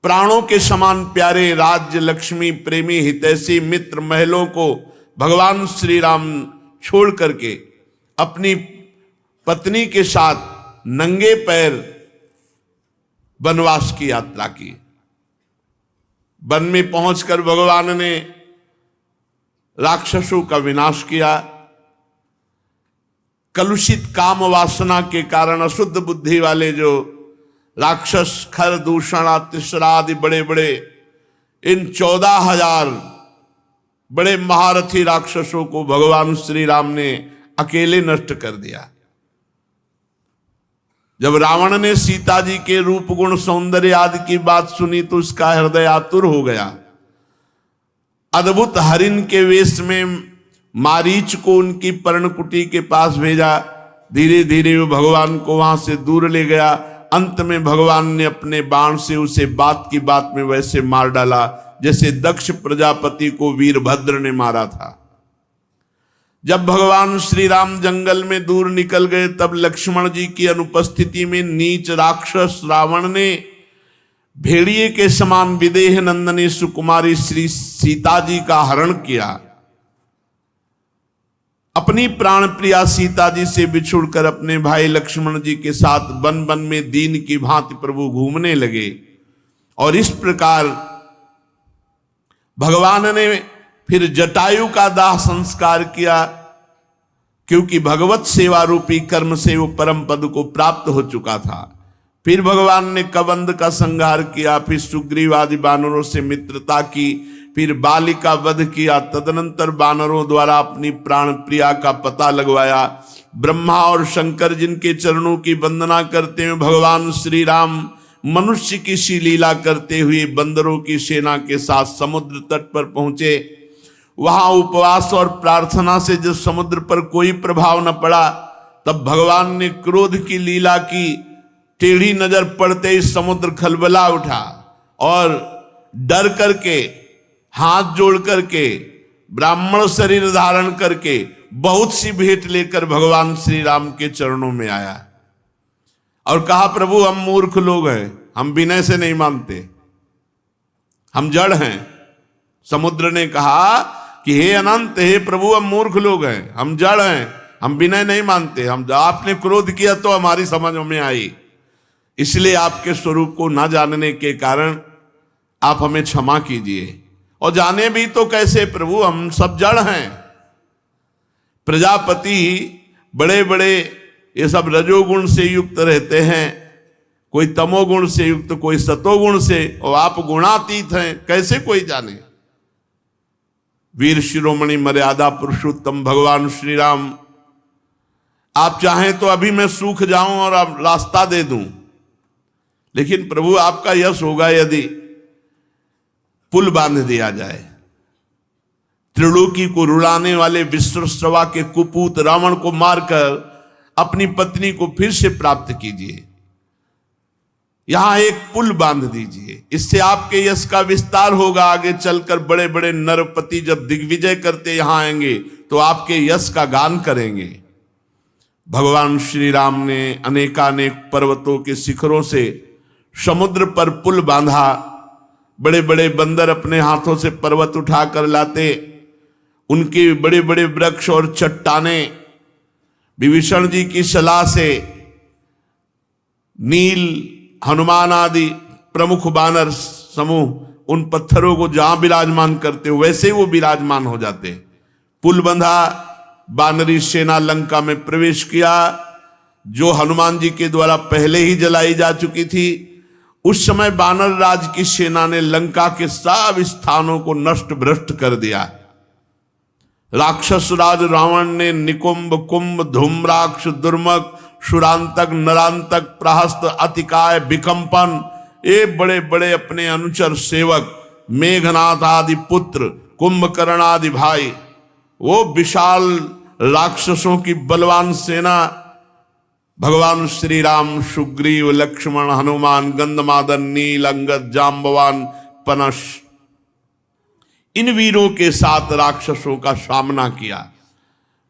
प्राणों के समान प्यारे राज्य, लक्ष्मी, प्रेमी, हितैषी, मित्र, महलों को भगवान श्री राम छोड़ करके अपनी पत्नी के साथ नंगे पैर वनवास की यात्रा की। वन में पहुंचकर भगवान ने राक्षसों का विनाश किया। कलुषित काम वासना के कारण अशुद्ध बुद्धि वाले जो राक्षस, खर, दूषण, तिसरा आदि बड़े बड़े इन 14,000 बड़े महारथी राक्षसों को भगवान श्री राम ने अकेले नष्ट कर दिया। जब रावण ने सीता जी के रूप, गुण, सौंदर्य आदि की बात सुनी तो उसका हृदय आतुर हो गया। अद्भुत हरिण के वेश में मारीच को उनकी पर्णकुटी के पास भेजा। धीरे धीरे वो भगवान को वहां से दूर ले गया। अंत में भगवान ने अपने बाण से उसे बात की बात में वैसे मार डाला जैसे दक्ष प्रजापति को वीरभद्र ने मारा था। जब भगवान श्री राम जंगल में दूर निकल गए, तब लक्ष्मण जी की अनुपस्थिति में नीच राक्षस रावण ने भेड़िए के समान विदेह नंदनी सुकुमारी श्री सीता जी का हरण किया। अपनी प्राण प्रिया सीता जी से बिछुड़कर अपने भाई लक्ष्मण जी के साथ वन वन में दीन की भांति प्रभु घूमने लगे। और इस प्रकार भगवान ने फिर जटायु का दाह संस्कार किया, क्योंकि भगवत सेवा रूपी कर्म से वो परम पद को प्राप्त हो चुका था। फिर भगवान ने कबंध का संहार किया, फिर सुग्रीव आदि बानरों से मित्रता की, फिर बाली का वध किया। तदनंतर बानरों द्वारा अपनी प्राण प्रिया का पता लगवाया। ब्रह्मा और शंकर जिनके चरणों की वंदना करते हुए भगवान श्री राम मनुष्य की सी लीला करते हुए बंदरों की सेना के साथ समुद्र तट पर पहुंचे। वहां उपवास और प्रार्थना से जब समुद्र पर कोई प्रभाव न पड़ा, तब भगवान ने क्रोध की लीला की। टेढ़ी नजर पड़ते ही समुद्र खलबला उठा और डर करके, हाथ जोड़ करके, ब्राह्मण शरीर धारण करके, बहुत सी भेंट लेकर भगवान श्री राम के चरणों में आया और कहा, प्रभु हम मूर्ख लोग हैं, हम विनय से नहीं मानते, हम जड़ हैं। समुद्र ने कहा कि हे अनंत, हे प्रभु हम मूर्ख लोग हैं, हम जड़ हैं, हम विनय नहीं मानते, हम आपने क्रोध किया तो हमारी समझ में आई, इसलिए आपके स्वरूप को ना जानने के कारण आप हमें क्षमा कीजिए। और जाने भी तो कैसे प्रभु, हम सब जड़ हैं। प्रजापति बड़े बड़े ये सब रजोगुण से युक्त रहते हैं, कोई तमोगुण से युक्त, कोई सतोगुण से, और आप गुणातीत हैं, कैसे कोई जाने। वीर शिरोमणि मर्यादा पुरुषोत्तम भगवान श्री राम, आप चाहें तो अभी मैं सूख जाऊं और आप रास्ता दे दूं, लेकिन प्रभु आपका यश होगा यदि पुल बांध दिया जाए। त्रिलोकी को रुलाने वाले विश्वश्रवा के कुपूत रावण को मारकर अपनी पत्नी को फिर से प्राप्त कीजिए। यहां एक पुल बांध दीजिए, इससे आपके यश का विस्तार होगा। आगे चलकर बड़े बड़े नरपति जब दिग्विजय करते यहां आएंगे तो आपके यश का गान करेंगे। भगवान श्री राम ने अनेकानेक पर्वतों के शिखरों से समुद्र पर पुल बांधा। बड़े बड़े बंदर अपने हाथों से पर्वत उठाकर लाते, उनके बड़े बड़े वृक्ष और चट्टानें विभीषण जी की सलाह से नील, हनुमान आदि प्रमुख वानर समूह उन पत्थरों को जहां विराजमान करते हो वैसे वो विराजमान हो जाते। पुल बंधा, वानरी सेना लंका में प्रवेश किया, जो हनुमान जी के द्वारा पहले ही जलाई जा चुकी थी। उस समय वानर राज की सेना ने लंका के सब स्थानों को नष्ट भ्रष्ट कर दिया। राक्षस राज रावण ने निकुंभ, कुंभ, धूम्राक्ष, दुर्मक, शुरांतक, नरांतक, प्रहस्त, अतिकाय, विकंपन, ये बड़े बड़े अपने अनुचर सेवक, मेघनाथ आदि पुत्र, कुंभकर्ण आदि भाई, वो विशाल राक्षसों की बलवान सेना भगवान श्री राम, सुग्रीव, लक्ष्मण, हनुमान, गंधमादन, नील, अंगद, जाम्बवान, पनश, इन वीरों के साथ राक्षसों का सामना किया।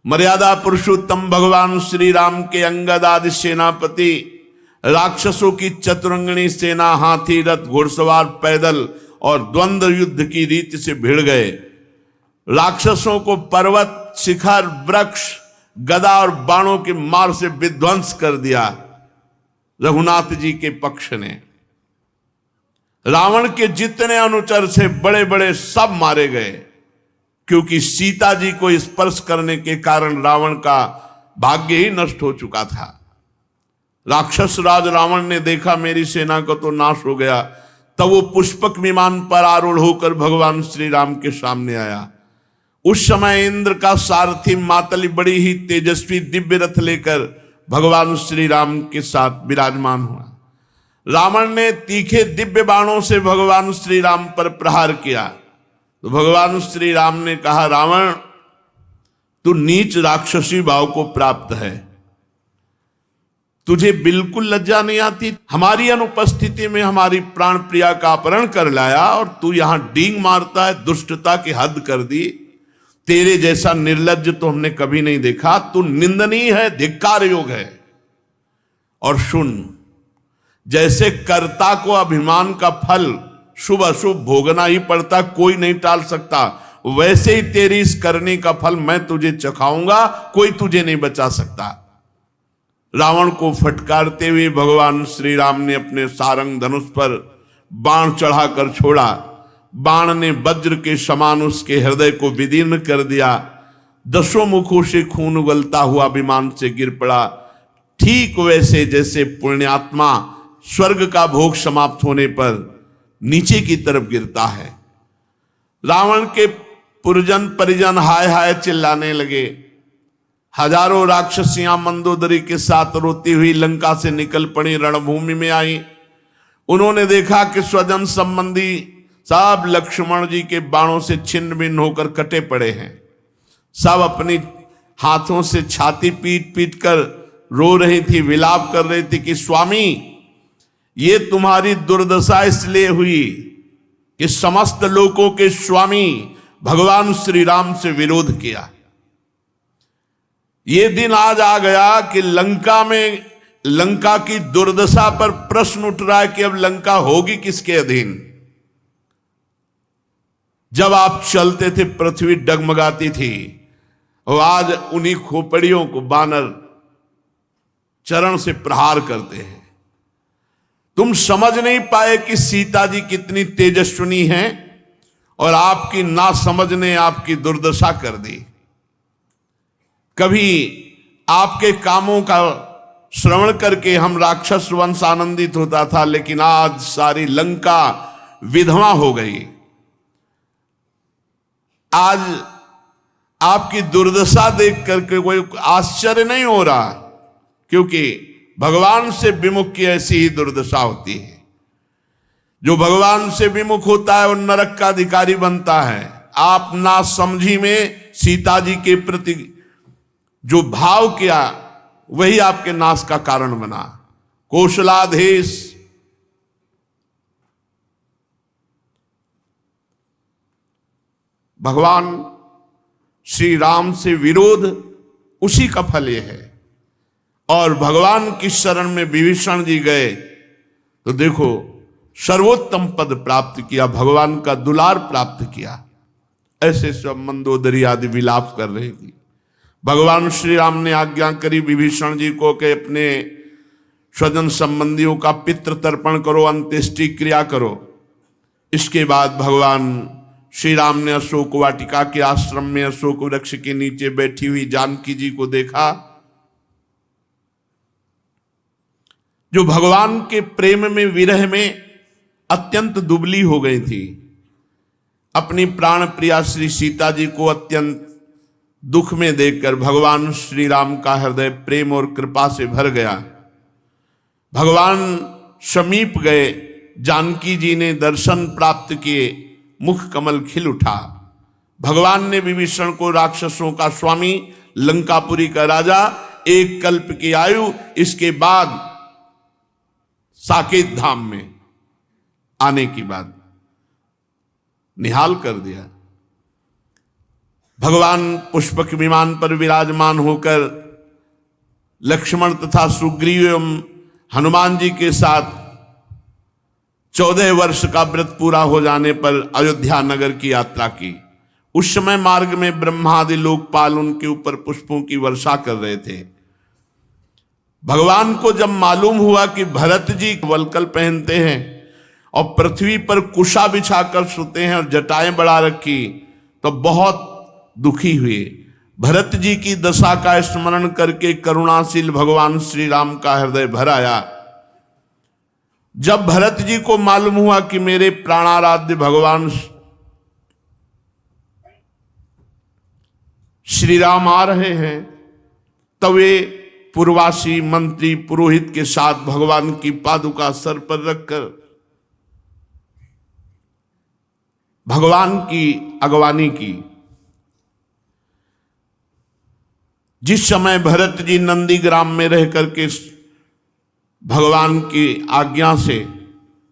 मर्यादा पुरुषोत्तम भगवान श्री राम के अंगद आदि सेनापति राक्षसों की चतुरंगनी सेना हाथी, रथ, घुड़सवार, पैदल और द्वंद्व युद्ध की रीति से भिड़ गए। राक्षसों को पर्वत, शिखर, वृक्ष, गदा और बाणों के मार से विध्वंस कर दिया रघुनाथ जी के पक्ष ने। रावण के जितने अनुचर थे बड़े बड़े सब मारे गए, क्योंकि सीता जी को स्पर्श करने के कारण रावण का भाग्य ही नष्ट हो चुका था। राक्षस राज रावण ने देखा मेरी सेना का तो नाश हो गया, तब वो पुष्पक विमान पर आरूढ़ होकर भगवान श्री राम के सामने आया। उस समय इंद्र का सारथी मातली बड़ी ही तेजस्वी दिव्य रथ लेकर भगवान श्री राम के साथ विराजमान हुआ। रावण ने तीखे दिव्य बाणों से भगवान श्री राम पर प्रहार किया तो भगवान श्री राम ने कहा, रावण तू नीच राक्षसी भाव को प्राप्त है, तुझे बिल्कुल लज्जा नहीं आती। हमारी अनुपस्थिति में हमारी प्राण प्रिया का अपहरण कर लाया और तू यहां डींग मारता है, दुष्टता की हद कर दी। तेरे जैसा निर्लज्ज तो हमने कभी नहीं देखा, तू निंदनीय है, धिक्कार योग है। और सुन, जैसे कर्ता को अभिमान का फल शुभ अशुभ भोगना ही पड़ता, कोई नहीं टाल सकता, वैसे ही तेरी इस करने का फल मैं तुझे चखाऊंगा, कोई तुझे नहीं बचा सकता। रावण को फटकारते हुए भगवान श्री राम ने अपने सारंग धनुष पर बाण चढ़ाकर छोड़ा। बाण ने वज्र के समान उसके हृदय को विदीर्ण कर दिया। 10 मुखों से खून उगलता हुआ विमान से गिर पड़ा, ठीक वैसे जैसे पुण्यात्मा स्वर्ग का भोग समाप्त होने पर नीचे की तरफ गिरता है। रावण के पुरजन परिजन हाय हाय चिल्लाने लगे। हजारों राक्षसियां मंदोदरी के साथ रोती हुई लंका से निकल पड़ी, रणभूमि में आई। उन्होंने देखा कि स्वजन संबंधी सब लक्ष्मण जी के बाणों से छिन्न भिन्न होकर कटे पड़े हैं। सब अपनी हाथों से छाती पीट पीट कर रो रही थी, विलाप कर रही थी कि स्वामी, ये तुम्हारी दुर्दशा इसलिए हुई कि समस्त लोकों के स्वामी भगवान श्री राम से विरोध किया। ये दिन आज आ गया कि लंका की दुर्दशा पर प्रश्न उठ रहा है कि अब लंका होगी किसके अधीन। जब आप चलते थे पृथ्वी डगमगाती थी, और आज उन्हीं खोपड़ियों को बानर चरण से प्रहार करते हैं। तुम समझ नहीं पाए कि सीता जी कितनी तेजस्विनी हैं, और आपकी नासमझ ने आपकी दुर्दशा कर दी। कभी आपके कामों का श्रवण करके हम राक्षस वंश आनंदित होता था, लेकिन आज सारी लंका विधवा हो गई। आज आपकी दुर्दशा देख करके कोई आश्चर्य नहीं हो रहा, क्योंकि भगवान से विमुख की ऐसी ही दुर्दशा होती है। जो भगवान से विमुख होता है वो नरक का अधिकारी बनता है। आप ना समझी में सीता जी के प्रति जो भाव किया वही आपके नाश का कारण बना। कौशलाधीश भगवान श्री राम से विरोध, उसी का फल यह है। और भगवान की शरण में विभीषण जी गए तो देखो सर्वोत्तम पद प्राप्त किया, भगवान का दुलार प्राप्त किया। ऐसे सब मंदोदरी आदि विलाप कर रही थी। भगवान श्री राम ने आज्ञा करी विभीषण जी को कि अपने स्वजन संबंधियों का पितृ तर्पण करो, अंत्येष्टि क्रिया करो। इसके बाद भगवान श्री राम ने अशोक वाटिका के आश्रम में अशोक वृक्ष के नीचे बैठी हुई जानकी जी को देखा, जो भगवान के प्रेम में, विरह में अत्यंत दुबली हो गई थी। अपनी प्राण प्रिया श्री सीता जी को अत्यंत दुख में देखकर भगवान श्री राम का हृदय प्रेम और कृपा से भर गया। भगवान समीप गए, जानकी जी ने दर्शन प्राप्त किए, मुख कमल खिल उठा। भगवान ने विभीषण को राक्षसों का स्वामी, लंकापुरी का राजा, 1 कल्प की आयु, इसके बाद साकेत धाम में आने की बात निहाल कर दिया। भगवान पुष्पक विमान पर विराजमान होकर लक्ष्मण तथा सुग्रीव एवं हनुमान जी के साथ 14 वर्ष का व्रत पूरा हो जाने पर अयोध्या नगर की यात्रा की। उस समय मार्ग में ब्रह्मादि लोकपाल उनके ऊपर पुष्पों की वर्षा कर रहे थे। भगवान को जब मालूम हुआ कि भरत जी वलकल पहनते हैं और पृथ्वी पर कुशा बिछाकर सोते हैं और जटाएं बढ़ा रखी, तो बहुत दुखी हुए। भरत जी की दशा का स्मरण करके करुणाशील भगवान श्री राम का हृदय भर आया। जब भरत जी को मालूम हुआ कि मेरे प्राणाराध्य भगवान श्री राम आ रहे हैं, तब वे पूर्वासी मंत्री पुरोहित के साथ भगवान की पादुका सर पर रखकर भगवान की अगवानी की। जिस समय भरत जी नंदीग्राम में रह करके भगवान की आज्ञा से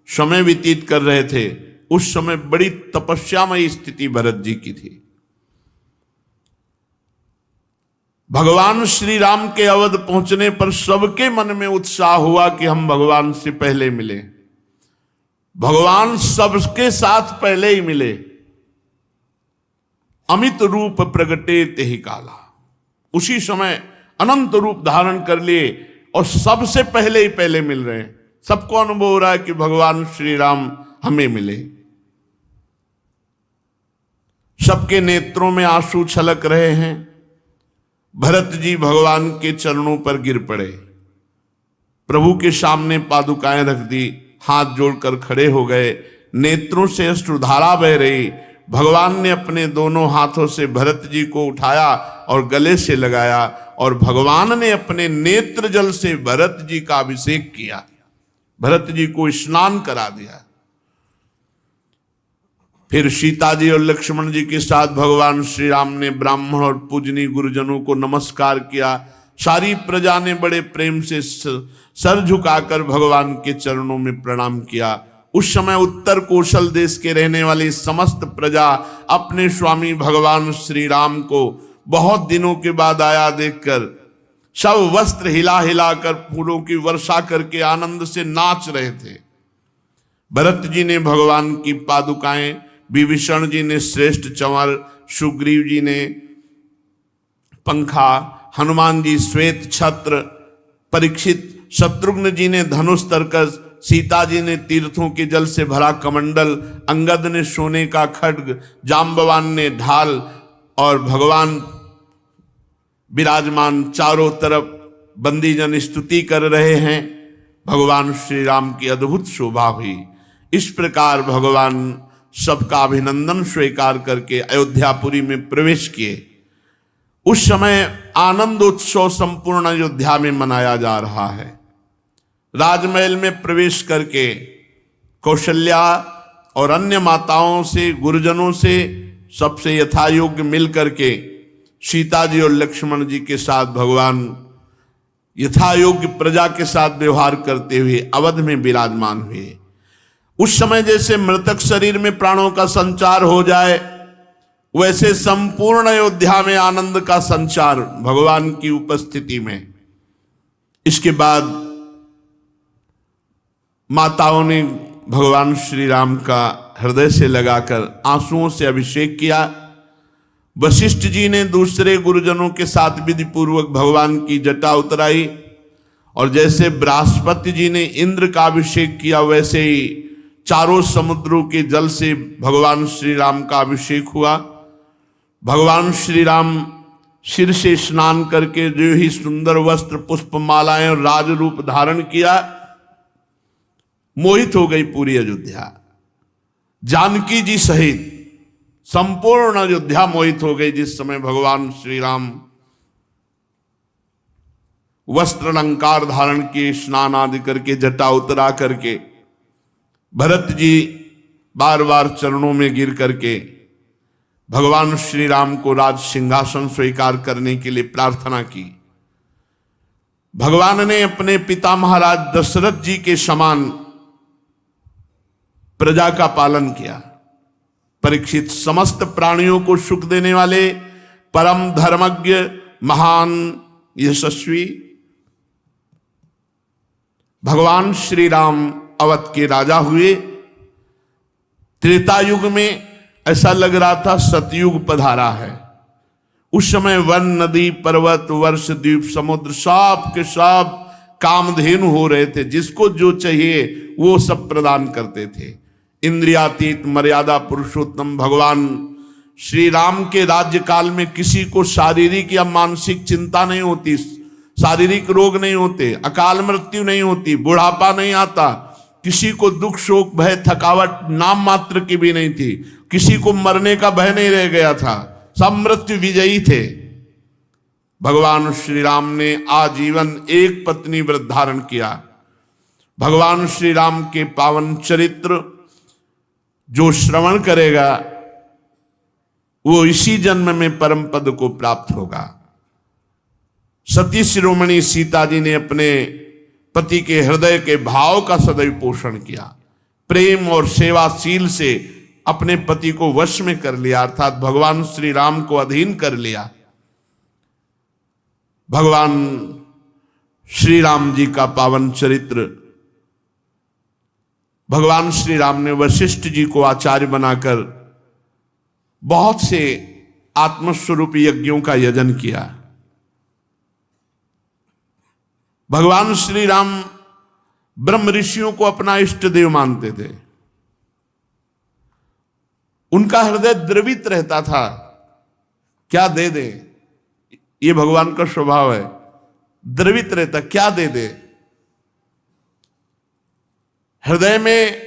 समय व्यतीत कर रहे थे, उस समय बड़ी तपस्यामयी स्थिति भरत जी की थी। भगवान श्री राम के अवध पहुंचने पर सबके मन में उत्साह हुआ कि हम भगवान से पहले मिले, भगवान सबके साथ पहले ही मिले। अमित रूप प्रगटे तेहि काला, उसी समय अनंत रूप धारण कर लिए और सबसे पहले ही पहले मिल रहे हैं। सबको अनुभव हो रहा है कि भगवान श्री राम हमें मिले। सबके नेत्रों में आंसू छलक रहे हैं। भरत जी भगवान के चरणों पर गिर पड़े, प्रभु के सामने पादुकाएं रख दी, हाथ जोड़कर खड़े हो गए। नेत्रों से अश्रुधारा बह रही। भगवान ने अपने दोनों हाथों से भरत जी को उठाया और गले से लगाया और भगवान ने अपने नेत्र जल से भरत जी का अभिषेक किया, भरत जी को स्नान करा दिया। फिर सीता जी और लक्ष्मण जी के साथ भगवान श्री राम ने ब्राह्मण और पूजनीय गुरुजनों को नमस्कार किया। सारी प्रजा ने बड़े प्रेम से सर झुकाकर भगवान के चरणों में प्रणाम किया। उस समय उत्तर कौशल देश के रहने वाली समस्त प्रजा अपने स्वामी भगवान श्री राम को बहुत दिनों के बाद आया देखकर सब वस्त्र हिला हिलाकर फूलों की वर्षा करके आनंद से नाच रहे थे। भरत जी ने भगवान की पादुकाएं, विभीषण जी ने श्रेष्ठ चंवर, सुग्रीव जी ने पंखा, हनुमान जी श्वेत छत्र, परीक्षित शत्रुघ्न जी ने धनुष तरकस, सीता जी ने तीर्थों के जल से भरा कमंडल, अंगद ने सोने का खड्ग, जाम्बवान ने ढाल और भगवान विराजमान चारों तरफ बंदीजन स्तुति कर रहे हैं। भगवान श्री राम की अद्भुत शोभा हुई। इस प्रकार भगवान सबका अभिनंदन स्वीकार करके अयोध्यापुरी में प्रवेश किए। उस समय आनंदोत्सव संपूर्ण अयोध्या में मनाया जा रहा है। राजमहल में प्रवेश करके कौशल्या और अन्य माताओं से, गुरुजनों से सबसे यथायोग्य मिल करके सीता जी और लक्ष्मण जी के साथ भगवान यथायोग्य प्रजा के साथ व्यवहार करते हुए अवध में विराजमान हुए। उस समय जैसे मृतक शरीर में प्राणों का संचार हो जाए, वैसे संपूर्ण अयोध्या में आनंद का संचार भगवान की उपस्थिति में। इसके बाद माताओं ने भगवान श्री राम का हृदय से लगाकर आंसुओं से अभिषेक किया। वशिष्ठ जी ने दूसरे गुरुजनों के साथ विधि पूर्वक भगवान की जटा उतराई, और जैसे बृहस्पति जी ने इंद्र का अभिषेक किया वैसे ही चारों समुद्रों के जल से भगवान श्री राम का अभिषेक हुआ। भगवान श्री राम सिर से स्नान करके जो ही सुंदर वस्त्र, पुष्प मालाएं और राज रूप धारण किया, मोहित हो गई पूरी अयोध्या। जानकी जी सहित संपूर्ण अयोध्या मोहित हो गई जिस समय भगवान श्री राम वस्त्र अलंकार धारण किए, स्नान आदि करके, जटा उतरा करके, भरत जी बार बार चरणों में गिर करके भगवान श्री राम को राज सिंहासन स्वीकार करने के लिए प्रार्थना की। भगवान ने अपने पिता महाराज दशरथ जी के समान प्रजा का पालन किया। परीक्षित समस्त प्राणियों को सुख देने वाले परम धर्मज्ञ, महान यशस्वी भगवान श्री राम अवध के राजा हुए। त्रेता युग में ऐसा लग रहा था सतयुग पधारा है। उस समय वन, नदी, पर्वत, वर्ष, द्वीप, समुद्र सब के सब कामधेनु हो रहे थे। जिसको जो चाहिए वो सब प्रदान करते थे। इंद्रियातीत मर्यादा पुरुषोत्तम भगवान श्री राम के राज्य काल में किसी को शारीरिक या मानसिक चिंता नहीं होती, शारीरिक रोग नहीं होते, अकाल मृत्यु नहीं होती, बुढ़ापा नहीं आता, किसी को दुख, शोक, भय, थकावट नाम मात्र की भी नहीं थी, किसी को मरने का भय नहीं रह गया था, सब मृत्यु विजयी थे। भगवान श्री राम ने आजीवन एक पत्नी व्रत धारण किया। भगवान श्री राम के पावन चरित्र जो श्रवण करेगा वो इसी जन्म में परम पद को प्राप्त होगा। सती शिरोमणि सीता जी ने अपने पति के हृदय के भाव का सदैव पोषण किया। प्रेम और सेवाशील से अपने पति को वश में कर लिया, अर्थात भगवान श्री राम को अधीन कर लिया। भगवान श्री राम जी का पावन चरित्र, भगवान श्री राम ने वशिष्ठ जी को आचार्य बनाकर बहुत से आत्मस्वरूप यज्ञों का यजन किया। भगवान श्री राम ब्रह्म ऋषियों को अपना इष्ट देव मानते थे। उनका हृदय द्रवित रहता था, क्या दे दे, ये भगवान का स्वभाव है, द्रवित रहता, क्या दे दे। हृदय में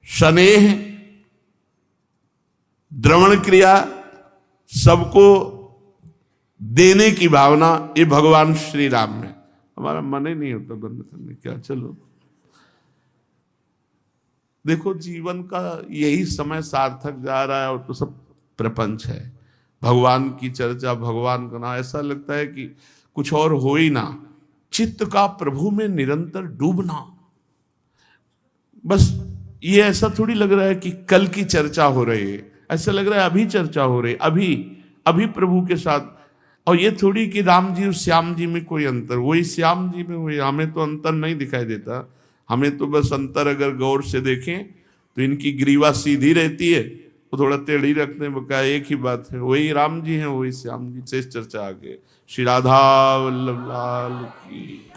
स्नेह, द्रवण क्रिया, सबको देने की भावना, ये भगवान श्री राम में। हमारा मन ही नहीं होता बंद करने, क्या चलो देखो जीवन का यही समय सार्थक जा रहा है और तो सब प्रपंच है। भगवान की चर्चा, भगवान का नाम, ऐसा लगता है कि कुछ और हो ही ना। चित्त का प्रभु में निरंतर डूबना, बस ये ऐसा थोड़ी लग रहा है कि कल की चर्चा हो रही है, ऐसा लग रहा है अभी चर्चा हो रही है, अभी प्रभु के साथ। और ये थोड़ी कि राम जी और श्याम जी में कोई अंतर, वही श्याम जी में वही, हमें तो अंतर नहीं दिखाई देता। हमें तो बस अंतर अगर गौर से देखें तो इनकी ग्रीवा सीधी रहती है, वो थोड़ा टेढ़ी रखते हैं, बकाया एक ही बात है, वही राम जी हैं वही श्याम जी। से चर्चा आगे। श्री राधा वल्लभ लाल की।